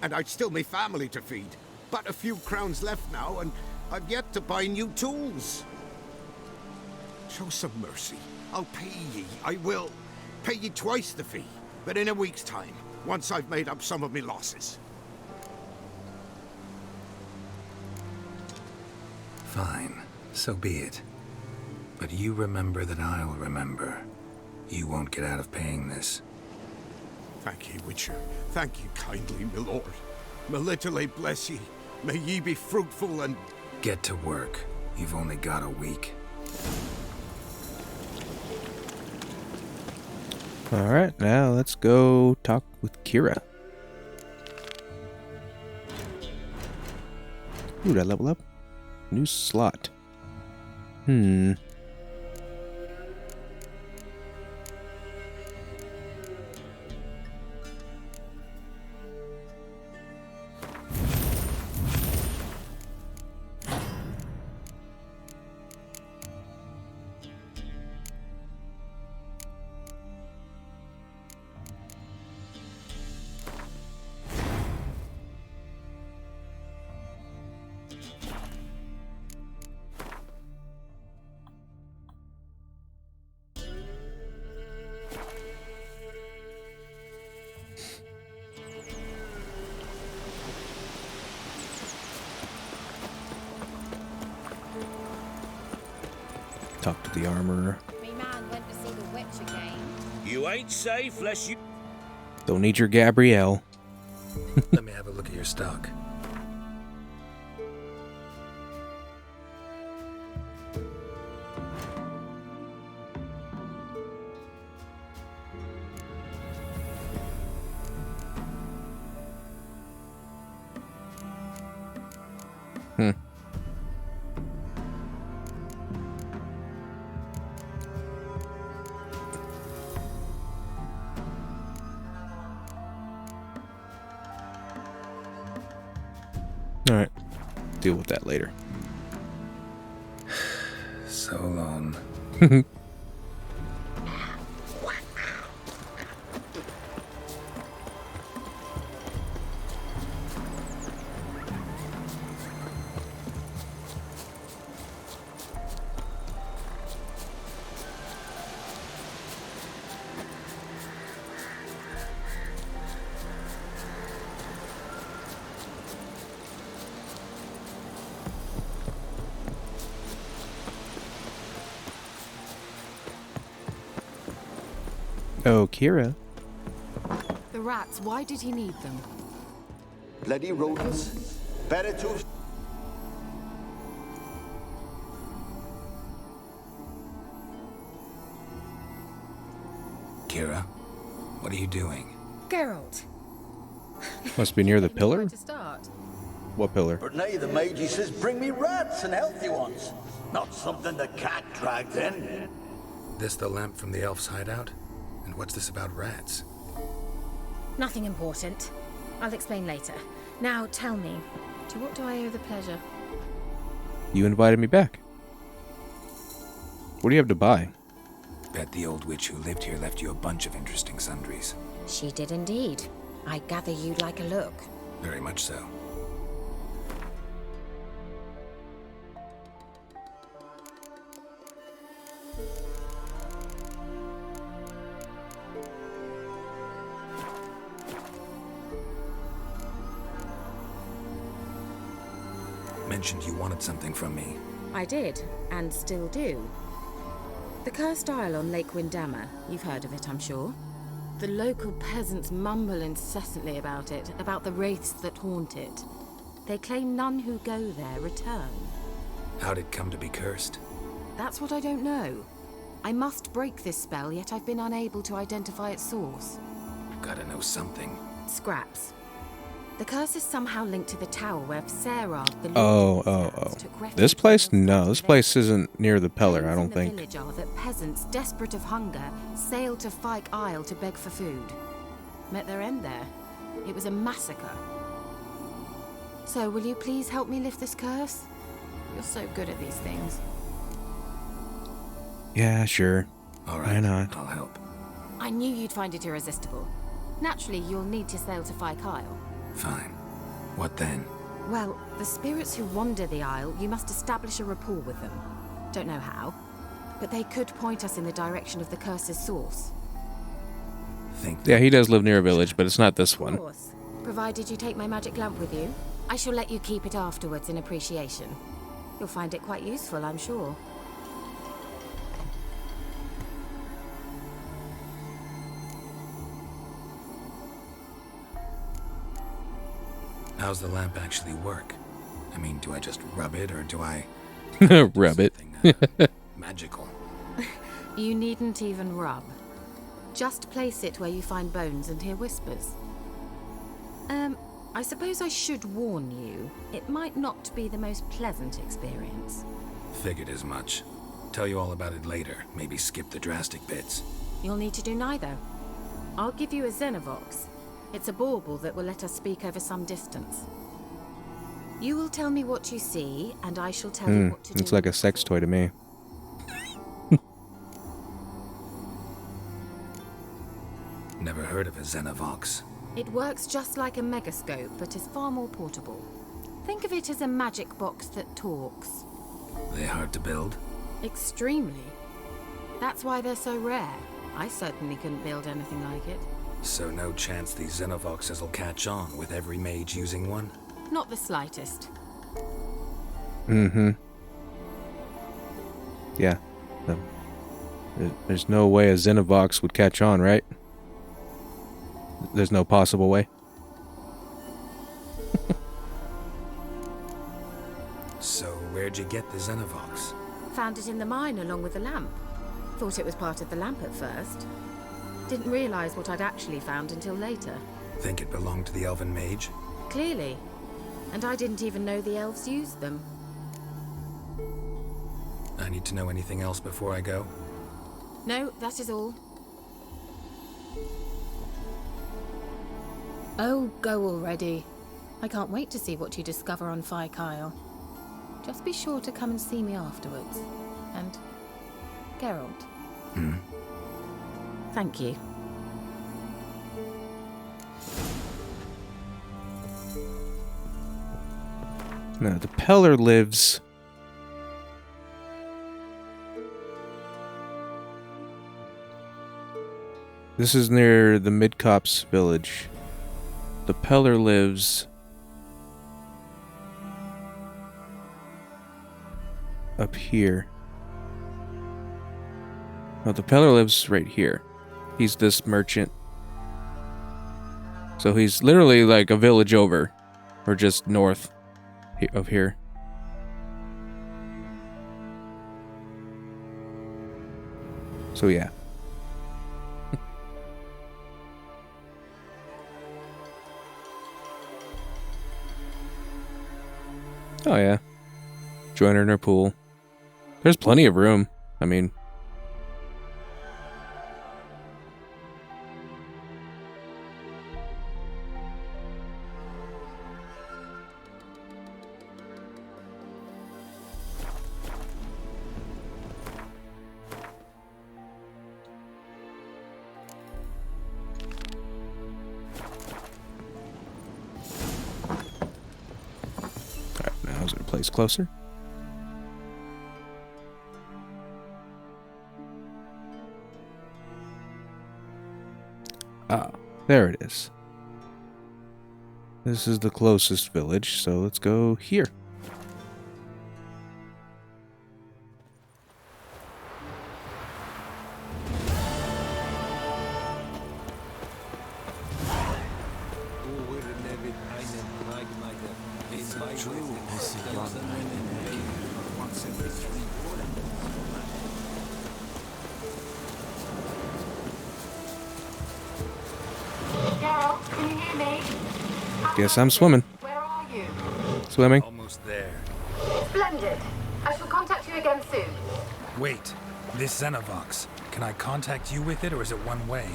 D: And I'd still me family to feed. But a few crowns left now, and I've yet to buy new tools. Show some mercy. I'll pay ye. I will. Pay ye twice the fee. But in a week's time, once I've made up some of me losses.
C: Fine. So be it. But you remember that I'll remember. You won't get out of paying this.
D: Thank ye, Witcher. Thank ye kindly, my lord. Melitele bless ye. May ye be fruitful and...
C: Get to work. You've only got a week.
A: Alright, now let's go talk with Kira. Ooh, did I level up? New slot. Talk to the armorer.
K: Me man went to see the witch again.
L: You ain't safe lest you...
A: Don't need your Gabrielle.
C: Let me have a look at your stock.
A: Alright. Deal with that later.
C: So long.
A: Oh, Kira.
Q: The rats, why did he need them?
R: Bloody rodents. Better to...
C: Kira, what are you doing?
Q: Geralt.
A: Must be near the pillar?
Q: To start.
A: What pillar?
R: But now the Magi says bring me rats and healthy ones. Not something the cat dragged in.
C: This the lamp from the elf's hideout? And what's this about rats?
K: Nothing important. I'll explain later. Now, tell me, to what do I owe the pleasure?
A: You invited me back. What do you have to buy?
C: Bet the old witch who lived here left you a bunch of interesting sundries.
K: She did indeed. I gather you'd like a look.
C: Very much so. Mentioned you wanted something from me.
K: I did, and still do. The cursed isle on Lake Windammer. You've heard of it, I'm sure. The local peasants mumble incessantly about it, about the wraiths that haunt it. They claim none who go there return.
C: How'd it come to be cursed?
K: That's what I don't know. I must break this spell, yet I've been unable to identify its source.
C: Gotta know something.
K: Scraps. The curse is somehow linked to the tower where Sarah, the
A: took refuge. This place? No, this place isn't near the Pellar, I don't think.
K: The village are that peasants, desperate of hunger, sailed to Fyke Isle to beg for food. Met their end there. It was a massacre. So, will you please help me lift this curse? You're so good at these things.
A: Yeah, sure.
C: All right,
A: why not?
C: I'll help.
K: I knew you'd find it irresistible. Naturally, you'll need to sail to Fyke Isle.
C: Fine. What then?
K: Well, the spirits who wander the isle, you must establish a rapport with them. Don't know how, but they could point us in the direction of the curse's source.
A: Yeah, he does live near a village, but it's not this one.
K: Of course. Provided you take my magic lamp with you, I shall let you keep it afterwards in appreciation. You'll find it quite useful, I'm sure.
C: How's the lamp actually work? I mean, do I just rub it, or do I...
A: Rub it.
C: Magical.
K: You needn't even rub. Just place it where you find bones and hear whispers. I suppose I should warn you, it might not be the most pleasant experience.
C: Figured as much. Tell you all about it later. Maybe skip the drastic bits.
K: You'll need to do neither. I'll give you a Xenovox. It's a bauble that will let us speak over some distance. You will tell me what you see, and I shall tell you what to do.
A: It's like a sex toy to me.
C: Never heard of a Xenovox.
K: It works just like a megascope, but is far more portable. Think of it as a magic box that talks.
C: They hard to build?
K: Extremely. That's why they're so rare. I certainly couldn't build anything like it.
C: So no chance these Xenovoxes will catch on with every mage using one?
K: Not the slightest.
A: Mm-hmm. Yeah. There's no way a Xenovox would catch on, right? There's no possible way.
C: So where'd you get the Xenovox?
K: Found it in the mine along with the lamp. Thought it was part of the lamp at first. Didn't realize what I'd actually found until later.
C: Think it belonged to the elven mage?
K: Clearly. And I didn't even know the elves used them.
C: I need to know anything else before I go?
K: No, that is all. Oh, go already. I can't wait to see what you discover on Fyke Isle. Just be sure to come and see me afterwards. And Geralt. Thank you.
A: Now, the Pellar lives... This is near the Midcopse village. The Pellar lives... up here. No, the Pellar lives right here. He's this merchant. So he's literally like a village over. Or just north of here. So yeah. Oh, yeah. Join her in her pool. There's plenty of room. I mean... Alright, now is it a place closer? Ah, there it is. This is the closest village, so let's go here.
S: Can you hear me?
A: Guess I'm swimming.
S: Where are you?
A: Swimming.
C: Almost there.
S: Splendid. I shall contact you again soon.
C: Wait, this Xenovox. Can I contact you with it, or is it one way?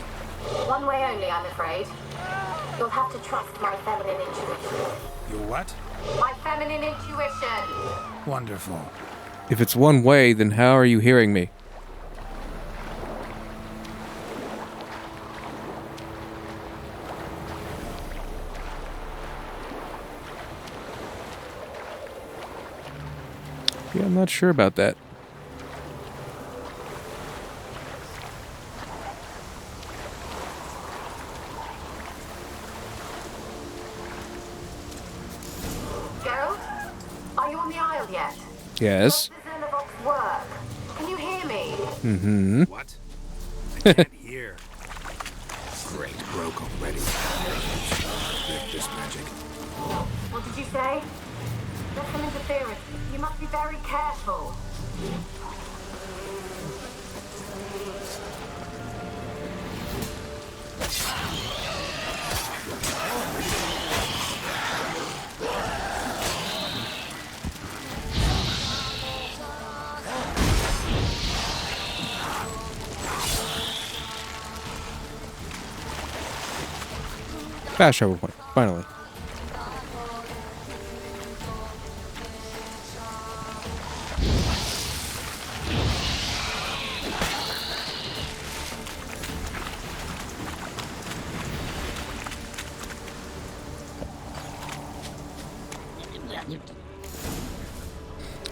S: One way only, I'm afraid. You'll have to trust my feminine intuition.
C: Your what?
S: My feminine intuition.
C: Wonderful.
A: If it's one way, then how are you hearing me? Yeah, I'm not sure about that.
S: Geralt, are you on the Isle yet?
A: Yes.
S: Does the Xenovox work? Can you hear me?
A: Mm-hmm.
C: What? I can't hear. Great, broke already. This magic.
S: What did you say? There's some interference. You must be very careful.
A: Fast travel point, finally.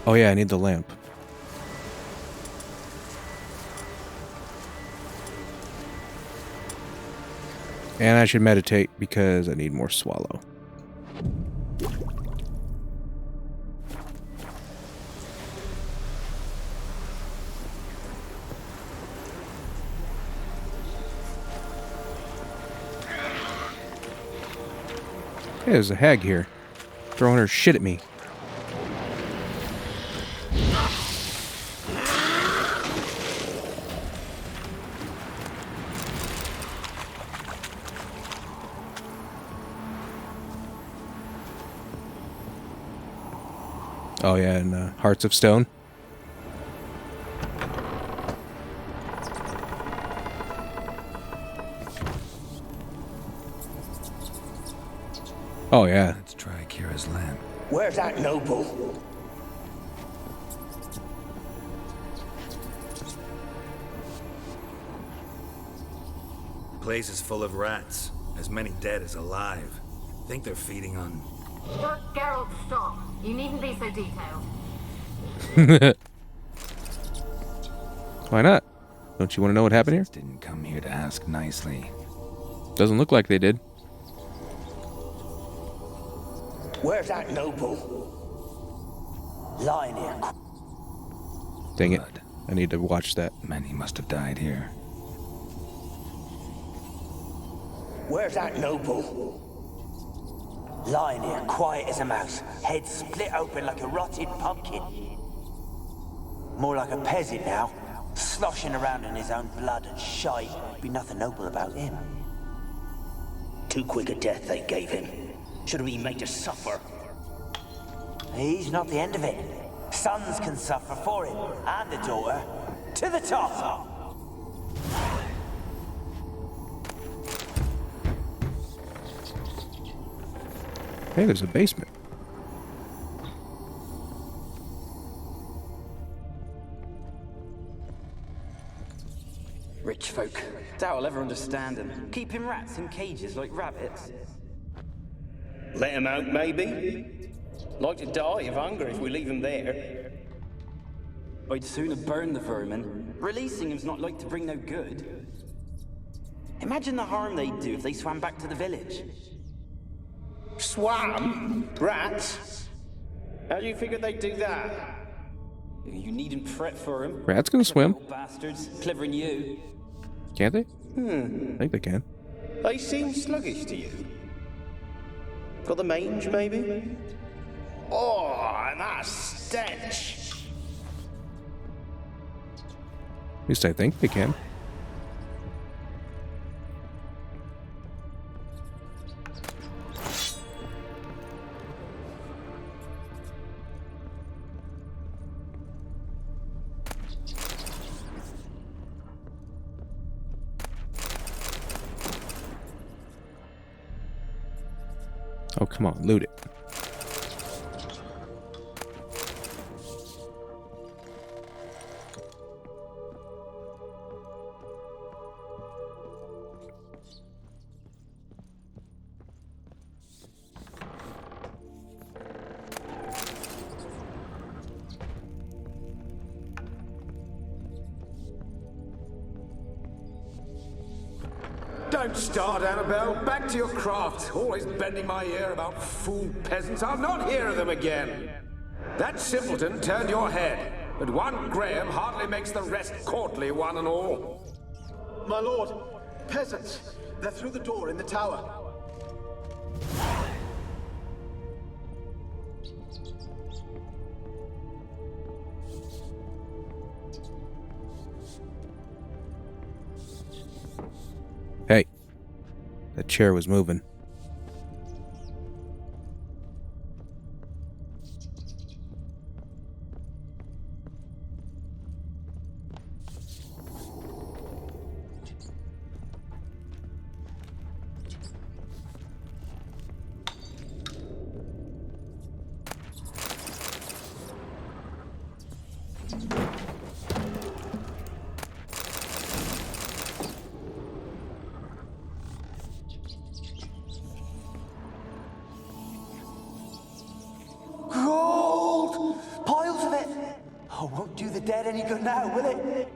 A: Oh yeah, I need the lamp. And I should meditate because I need more swallow. Hey, there's a hag here. Throwing her shit at me. Oh yeah, and Hearts of Stone. Oh yeah.
C: Let's try Kira's lamp.
R: Where's that noble?
C: Place is full of rats. As many dead as alive. Think they're feeding on...
S: Geralt, stop. You needn't be so detailed.
A: Why not? Don't you want to know what happened here?
C: Didn't come here to ask nicely.
A: Doesn't look like they did.
R: Where's that noble? Lying here.
A: Dang it. I need to watch that.
C: Many must have died here.
R: Where's that noble? Lying here, quiet as a mouse, head split open like a rotted pumpkin. More like a peasant now, sloshing around in his own blood and shite. Be nothing noble about him. Too quick a death they gave him. Should have been made to suffer. He's not the end of it. Sons can suffer for him, and the daughter. To the top!
A: Hey, there's a basement.
T: Rich folk. Doubt I'll ever understand them. Keeping rats in cages like rabbits.
U: Let them out, maybe? Like to die of hunger if we leave them there.
T: I'd sooner burn the vermin. Releasing them's not like to bring no good. Imagine the harm they'd do if they swam back to the village.
U: Swam? Rats? How do you figure they'd do that?
T: You needn't fret for them.
A: Rats can swim.
T: Bastards. Clever than you.
A: Can't they? I think they can.
U: They seem sluggish to you. Got the mange, maybe? Oh, and that stench!
A: At least I think they can. Oh, come on, loot it.
C: Don't start, Annabelle. Back to your craft. Always bending my ear about fool peasants. I'll not hear of them again. That simpleton turned your head, but one Graham hardly makes the rest courtly, one and all.
V: My lord, peasants. They're through the door in the tower.
A: Hey, that chair was moving.
R: Gold! Piles of it! Oh, won't do the dead any good now, will it?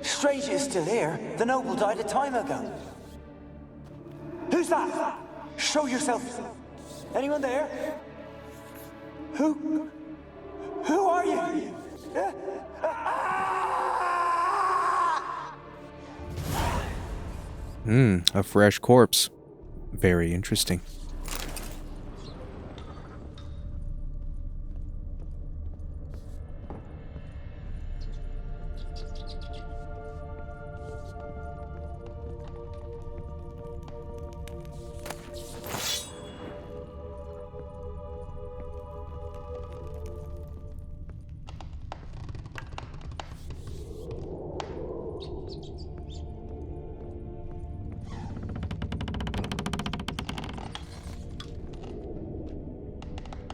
R: Strange it's still here. The noble died a time ago. Who's that? Show yourself. Anyone there? Who are you?
A: A fresh corpse. Very interesting.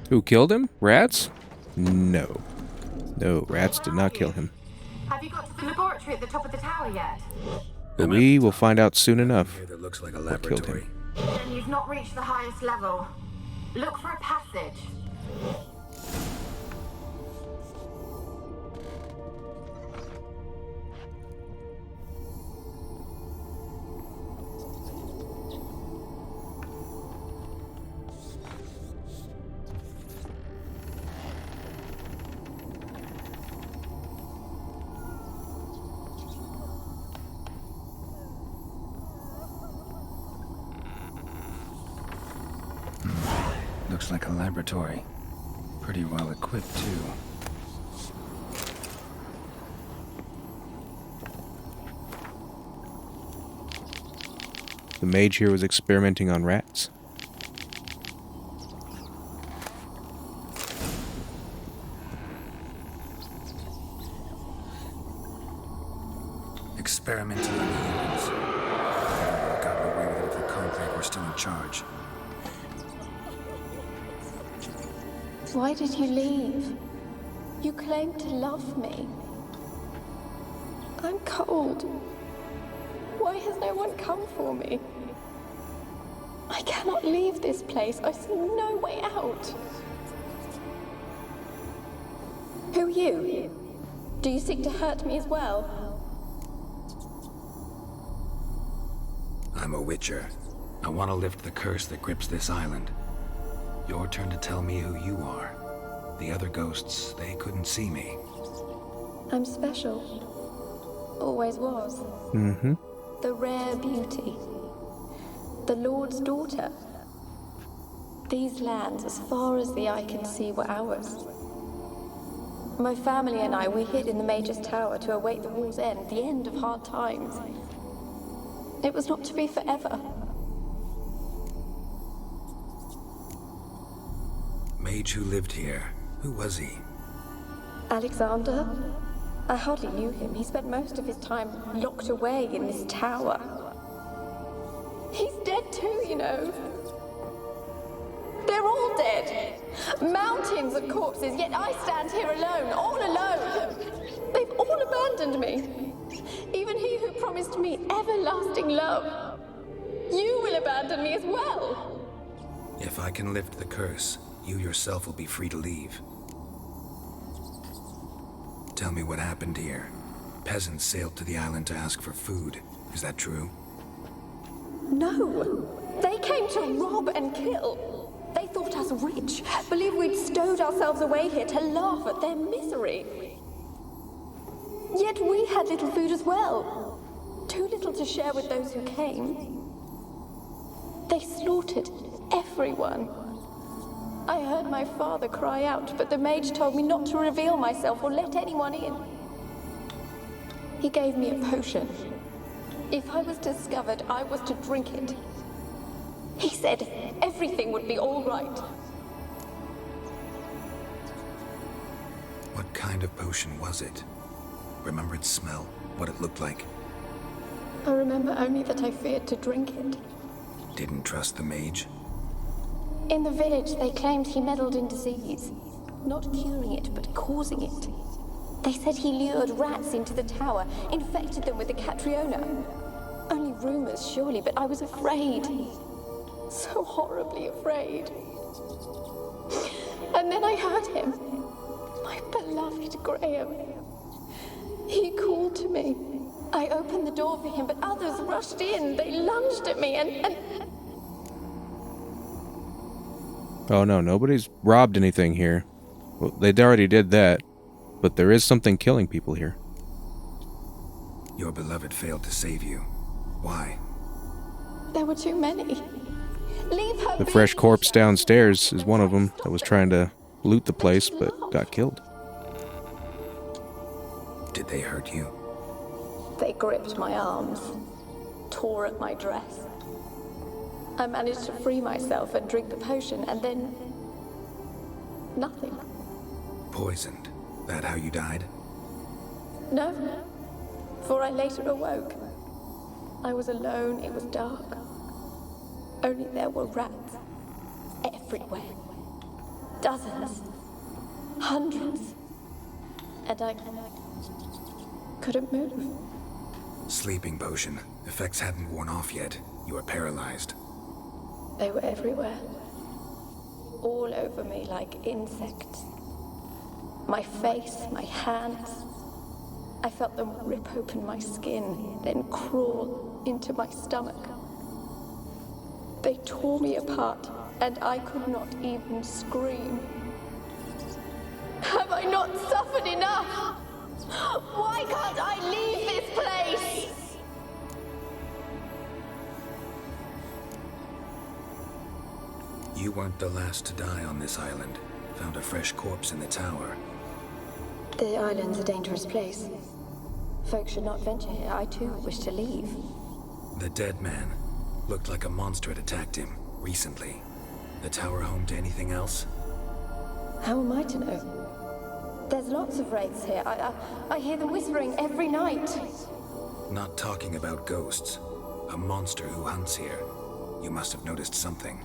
A: Who killed him? Rats? No. No, rats did not kill him.
S: Have you got to the laboratory at the top of the tower yet?
A: But we will find out soon enough
C: That looks like a
A: what killed
C: laboratory.
A: him.
S: Then you've not reached the highest level. Look for a passage.
C: Looks like a laboratory. Pretty well equipped, too.
A: The mage here was experimenting on rats.
C: Experimenting on humans. Never would have gotten away with it if the Conclave were still in charge.
K: Why did you leave? You claimed to love me. I'm cold. Why has no one come for me? I cannot leave this place. I see no way out. Who are you? Do you seek to hurt me as well?
C: I'm a Witcher. I want to lift the curse that grips this island. Your turn to tell me who you are. The other ghosts, they couldn't see me.
K: I'm special. Always was.
A: Mm-hmm.
K: The rare beauty. The Lord's daughter. These lands, as far as the eye can see, were ours. My family and I, we hid in the Mage's Tower to await the war's end, the end of hard times. It was not to be forever.
C: Mage who lived here. Who was he?
K: Alexander? I hardly knew him. He spent most of his time locked away in this tower. He's dead too, you know. They're all dead. Mountains of corpses, yet I stand here alone, all alone. They've all abandoned me. Even he who promised me everlasting love. You will abandon me as well.
C: If I can lift the curse, you yourself will be free to leave. Tell me what happened here. Peasants sailed to the island to ask for food. Is that true?
K: No. They came to rob and kill. They thought us rich, believed we'd stowed ourselves away here to laugh at their misery. Yet we had little food as well. Too little to share with those who came. They slaughtered everyone. I heard my father cry out, but the mage told me not to reveal myself or let anyone in. He gave me a potion. If I was discovered, I was to drink it. He said everything would be all right.
C: What kind of potion was it? Remember its smell? What it looked like?
K: I remember only that I feared to drink it.
C: Didn't trust the mage?
K: In the village, they claimed he meddled in disease. Not curing it, but causing it. They said he lured rats into the tower, infected them with the Catriona. Only rumors, surely, but I was afraid. So horribly afraid. And then I heard him. My beloved Graham. He called to me. I opened the door for him, but others rushed in. They lunged at me and...
A: Oh no, nobody's robbed anything here. Well, they already did that, but there is something killing people here.
C: Your beloved failed to save you. Why?
K: There were too many. Leave her
A: The
K: be.
A: fresh corpse downstairs is one of them that was trying to loot the place, but got killed.
C: Did they hurt you?
K: They gripped my arms, tore at my dress. I managed to free myself and drink the potion, and then... nothing.
C: Poisoned. That how you died?
K: No, for I later awoke. I was alone, it was dark. Only there were rats. Everywhere. Dozens. Hundreds. And I couldn't move.
C: Sleeping potion. Effects hadn't worn off yet. You were paralyzed.
K: They were everywhere. All over me like insects. My face, my hands. I felt them rip open my skin, then crawl into my stomach. They tore me apart, and I could not even scream. Have I not suffered enough? Why can't I leave this place?
C: You weren't the last to die on this island. Found a fresh corpse in the tower.
K: The island's a dangerous place. Folk should not venture here. I too wish to leave.
C: The dead man. Looked like a monster had attacked him, recently. The tower home to anything else?
K: How am I to know? There's lots of wraiths here. I hear them whispering every night.
C: Not talking about ghosts. A monster who hunts here. You must have noticed something.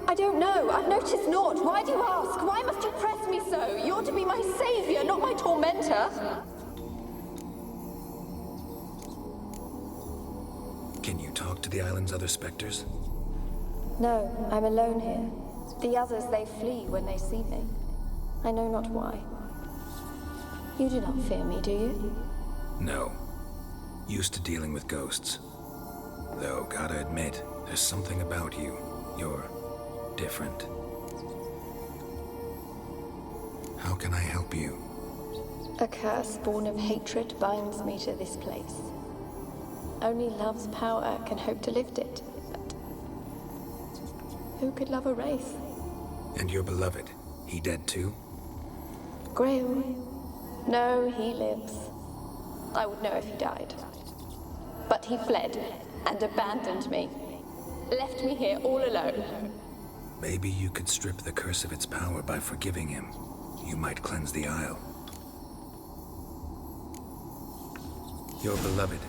K: I don't know. I've noticed naught. Why do you ask? Why must you press me so? You're to be my savior, not my tormentor.
C: Can you talk to the island's other specters?
K: No, I'm alone here. The others, they flee when they see me. I know not why. You do not fear me, do you?
C: No. Used to dealing with ghosts. Though, gotta admit, there's something about you. You're different. How can I help you?
K: A curse born of hatred binds me to this place. Only love's power can hope to lift it. But who could love a wraith?
C: And your beloved, he dead too?
K: Graham? No, he lives. I would know if he died. But he fled and abandoned me. Left me here all alone.
C: Maybe you could strip the curse of its power by forgiving him. You might cleanse the Isle. Your beloved,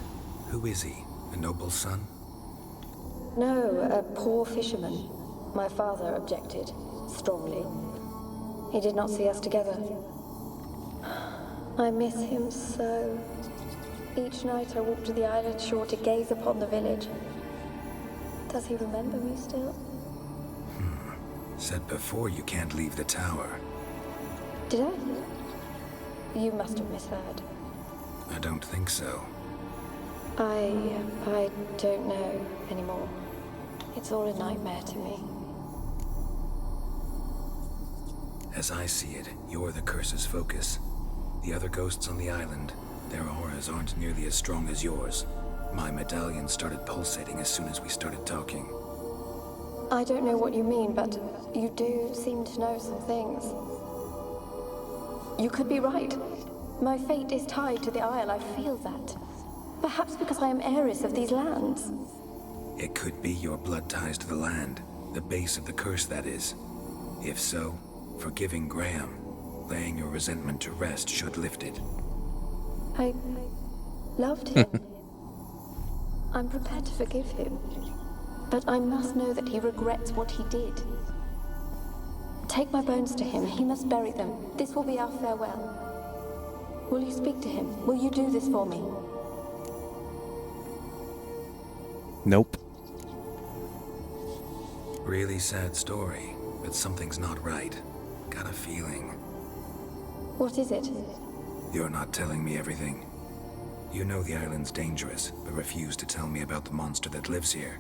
C: who is he? A noble son?
K: No, a poor fisherman. My father objected, strongly. He did not see us together. I miss him so. Each night I walk to the island shore to gaze upon the village. Does he remember me still?
C: Said before you can't leave the tower.
K: Did I? You must have misheard.
C: I don't think so.
K: I don't know anymore. It's all a nightmare to me.
C: As I see it, you're the curse's focus. The other ghosts on the island, their auras aren't nearly as strong as yours. My medallion started pulsating as soon as we started talking.
K: I don't know what you mean, but you do seem to know some things. You could be right. My fate is tied to the Isle, I feel that. Perhaps because I am heiress of these lands.
C: It could be your blood ties to the land, the base of the curse, that is. If so, forgiving Graham, laying your resentment to rest should lift it.
K: I loved him. I'm prepared to forgive him. But I must know that he regrets what he did. Take my bones to him. He must bury them. This will be our farewell. Will you speak to him? Will you do this for me?
A: Nope.
C: Really sad story, but something's not right. Got a feeling.
K: What is it?
C: You're not telling me everything. You know the island's dangerous, but refuse to tell me about the monster that lives here.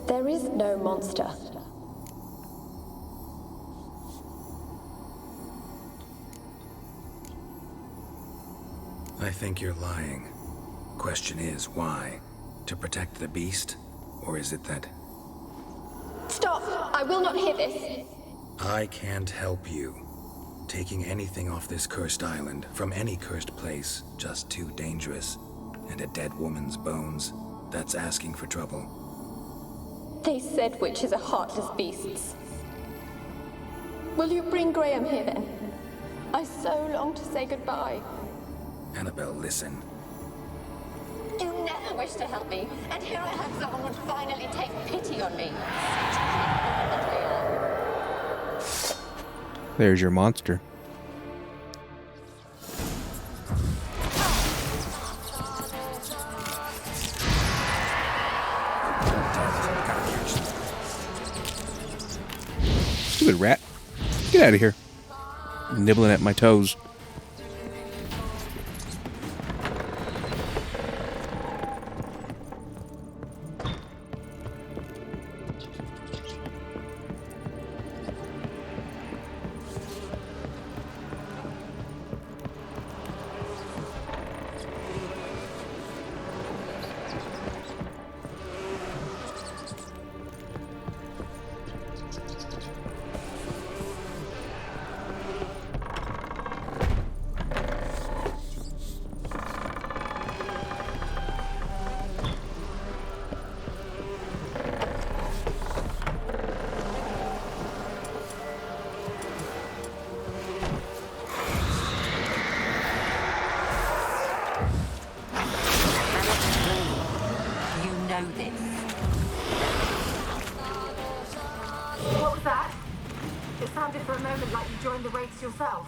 K: There is no monster.
C: I think you're lying. Question is, why? To protect the beast? Or is it that...
K: Stop! I will not hear this!
C: I can't help you. Taking anything off this cursed island, from any cursed place, just too dangerous. And a dead woman's bones, that's asking for trouble.
K: They said witches are heartless beasts. Will you bring Graham here then? I so long to say goodbye.
C: Annabelle, listen.
K: You never wished to help me, and here I have someone would finally take pity on me.
A: There's your monster. Stupid rat. Get out of here. Nibbling at my toes.
S: know this. What was that? It sounded for a moment like you joined the raids yourself.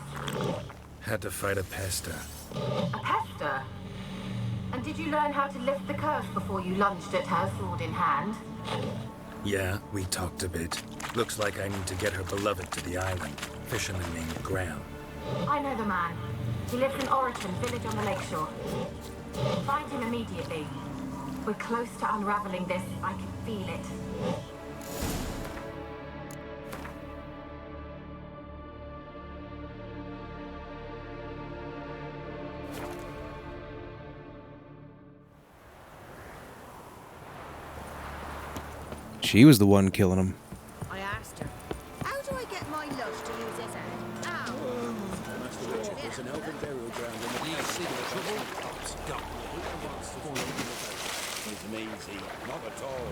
C: Had to fight a pester.
S: A pester? And did you learn how to lift the curse before you lunged at her, sword in hand?
C: Yeah, we talked a bit. Looks like I need to get her beloved to the island. Fisherman named Graham.
S: I know the man. He lives in Oriton, village on the lakeshore. Find him immediately. We're close to unraveling this. I can feel it.
A: She was the one killing him.
P: I asked her, how do I get my lush to use his head? Ow!
O: There's an elven burial ground in the place. See the trouble? Stop. Isn't easy. Not at all.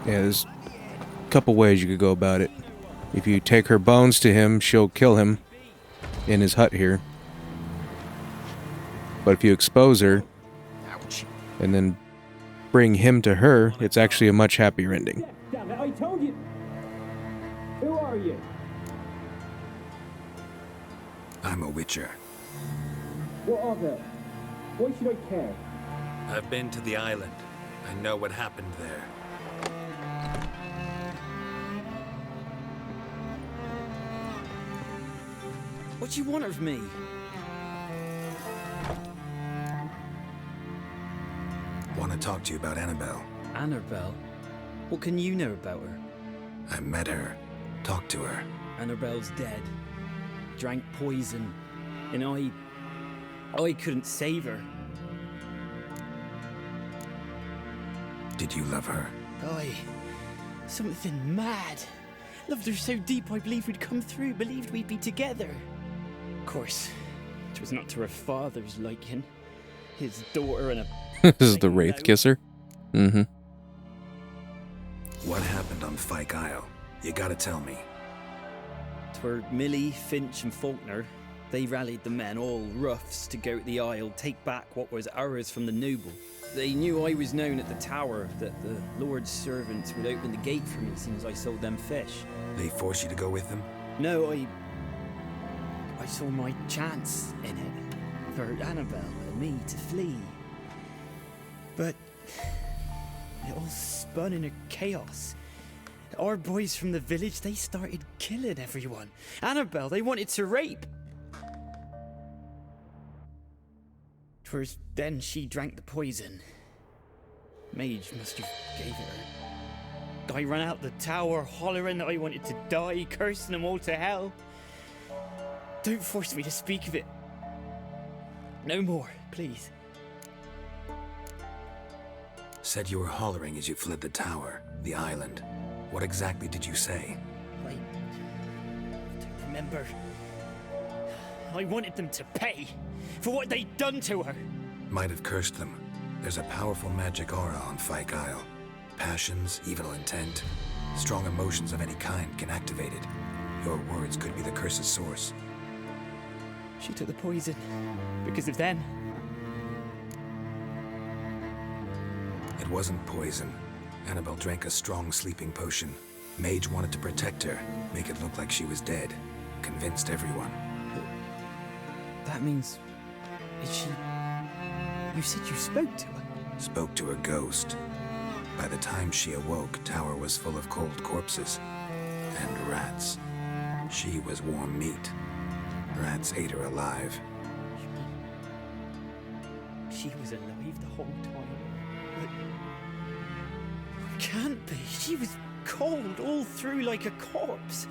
A: Yeah, there's a couple ways you could go about it. If you take her bones to him, she'll kill him in his hut here. But if you expose her and then bring him to her, it's actually a much happier ending.
E: Damn it, I told you! Who are you?
C: I'm a witcher.
E: What of it? Why should I care?
C: I've been to the island. I know what happened there.
T: What do you want of me?
C: Want to talk to you about Annabelle.
T: Annabelle? What can you know about her?
C: I met her. Talked to her.
T: Annabelle's dead. Drank poison. And I couldn't save her.
C: Did you love her?
T: Something mad. Loved her so deep I believed we'd come through, believed we'd be together. Of course, it was not to her father's liking. His daughter and a...
A: This is the Wraith Kisser? Mm-hmm.
C: What happened on Fyke Isle? You gotta tell me.
T: 'Twere Millie, Finch and Faulkner. They rallied the men, all roughs, to go to the Isle, take back what was ours from the noble. They knew I was known at the tower, that the Lord's servants would open the gate for me as soon as I sold them fish.
C: They forced you to go with them?
T: No, I saw my chance in it, for Annabelle and me to flee. But it all spun in a chaos. Our boys from the village, they started killing everyone. Annabelle, they wanted to rape. 'Twas then she drank the poison. Mage must have gave it her. I ran out the tower hollering that I wanted to die, cursing them all to hell. Don't force me to speak of it. No more, please.
C: Said you were hollering as you fled the tower, the island. What exactly did you say?
T: I don't remember. I wanted them to pay for what they'd done to her.
C: Might have cursed them. There's a powerful magic aura on Fyke Isle. Passions, evil intent, strong emotions of any kind can activate it. Your words could be the curse's source.
T: She took the poison because of them.
C: It wasn't poison. Annabelle drank a strong sleeping potion. Mage wanted to protect her, make it look like she was dead. Convinced everyone.
T: That means... is she... You said you spoke to her?
C: Spoke to a ghost. By the time she awoke, tower was full of cold corpses. And rats. She was warm meat. Rats ate her alive.
T: She was alive the whole time. But... can't be. She was cold all through like a corpse.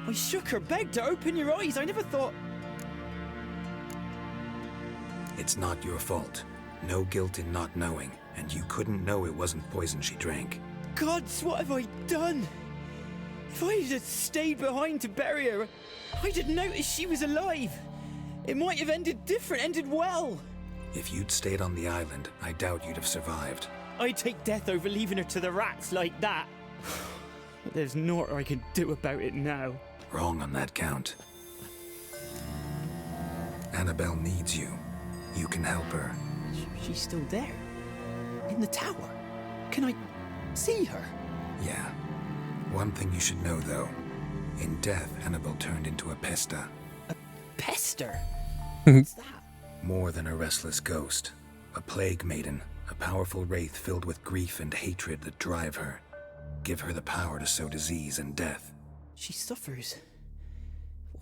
T: I shook her, begged her, open your eyes. I never thought...
C: It's not your fault. No guilt in not knowing, and you couldn't know it wasn't poison she drank.
T: Gods, what have I done? If I had stayed behind to bury her, I didn't notice she was alive. It might have ended different, ended well.
C: If you'd stayed on the island, I doubt you'd have survived.
T: I'd take death over leaving her to the rats like that. But there's naught I can do about it now.
C: Wrong on that count. Annabelle needs you. You can help her.
T: She's still there? In the tower? Can I see her?
C: Yeah. One thing you should know, though. In death, Annabelle turned into a pesta.
T: A pester? What's that?
C: More than a restless ghost. A plague maiden. A powerful wraith filled with grief and hatred that drive her. Give her the power to sow disease and death.
T: She suffers.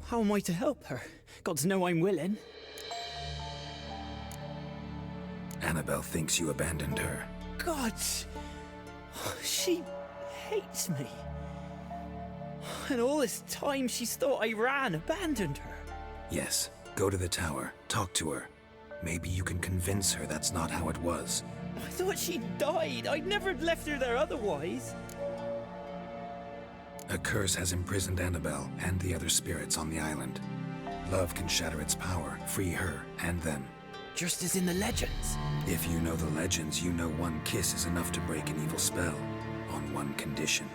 T: How am I to help her? Gods know I'm willing.
C: Annabelle thinks you abandoned her.
T: God! She hates me. And all this time she's thought I abandoned her.
C: Yes, go to the tower, talk to her. Maybe you can convince her that's not how it was.
T: I thought she died. I'd never have left her there otherwise.
C: A curse has imprisoned Annabelle and the other spirits on the island. Love can shatter its power, free her and them.
T: Just as in the legends.
C: If you know the legends, you know one kiss is enough to break an evil spell. On one condition.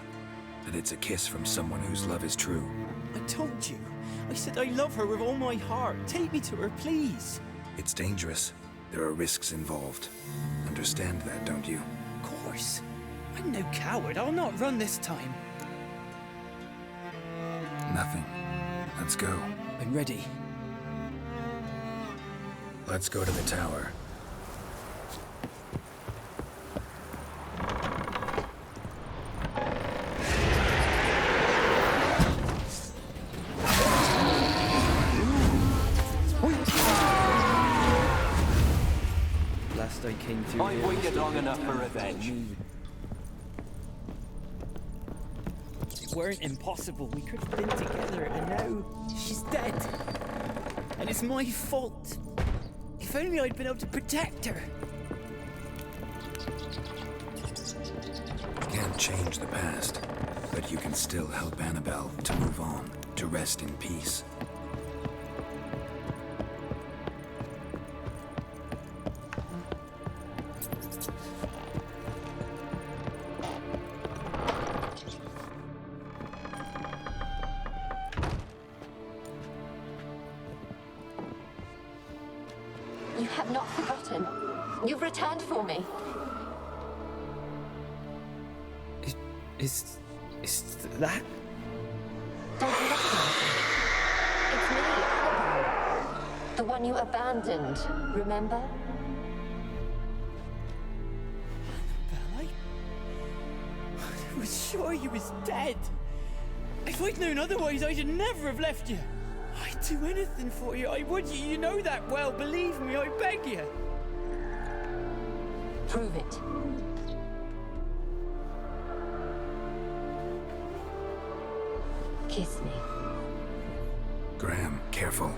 C: That it's a kiss from someone whose love is true.
T: I told you. I said I love her with all my heart. Take me to her, please.
C: It's dangerous. There are risks involved. Understand that, don't you?
T: Of course. I'm no coward. I'll not run this time.
C: Nothing. Let's go.
T: I'm ready.
C: Let's go to the tower.
T: Last I came through
R: I've waited long enough for revenge.
T: It weren't impossible. We could have been together, and now she's dead. And it's my fault. If only I'd been able to protect her.
C: Can't change the past, but you can still help Annabelle to move on, to rest in peace.
G: You have not forgotten. You've returned for me.
T: Is that?
G: Don't recognize me. It's me, Annabelle. The one you abandoned, remember?
T: Annabelle, I was sure you was dead. If I'd known otherwise, I'd never have left you. I'd do anything for you. I would. You know that well. Believe me, I beg you.
G: Prove it. Kiss me.
C: Graham, careful.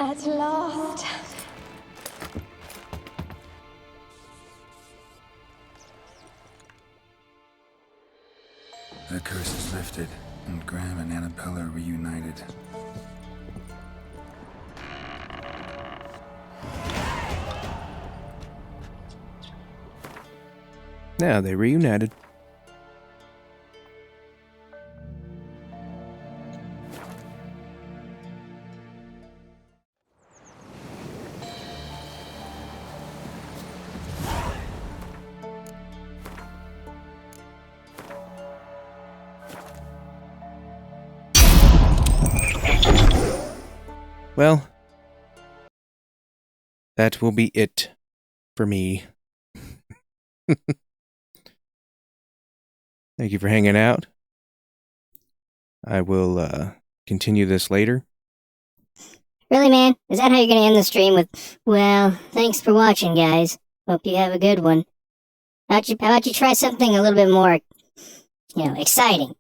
G: At last.
C: The curse is lifted, and Graham and Annabelle are reunited.
A: Now they reunited. Well, that will be it for me. Thank you for hanging out. I will continue this later.
I: Really, man? Is that how you're going to end the stream with, well, thanks for watching, guys. Hope you have a good one. How about you try something a little bit more, exciting?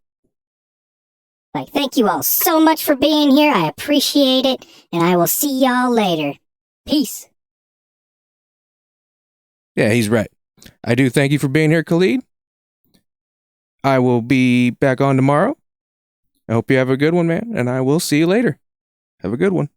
I: Like, thank you all so much for being here. I appreciate it. And I will see y'all later. Peace.
A: Yeah, he's right. I do thank you for being here, Khalid. I will be back on tomorrow. I hope you have a good one, man. And I will see you later. Have a good one.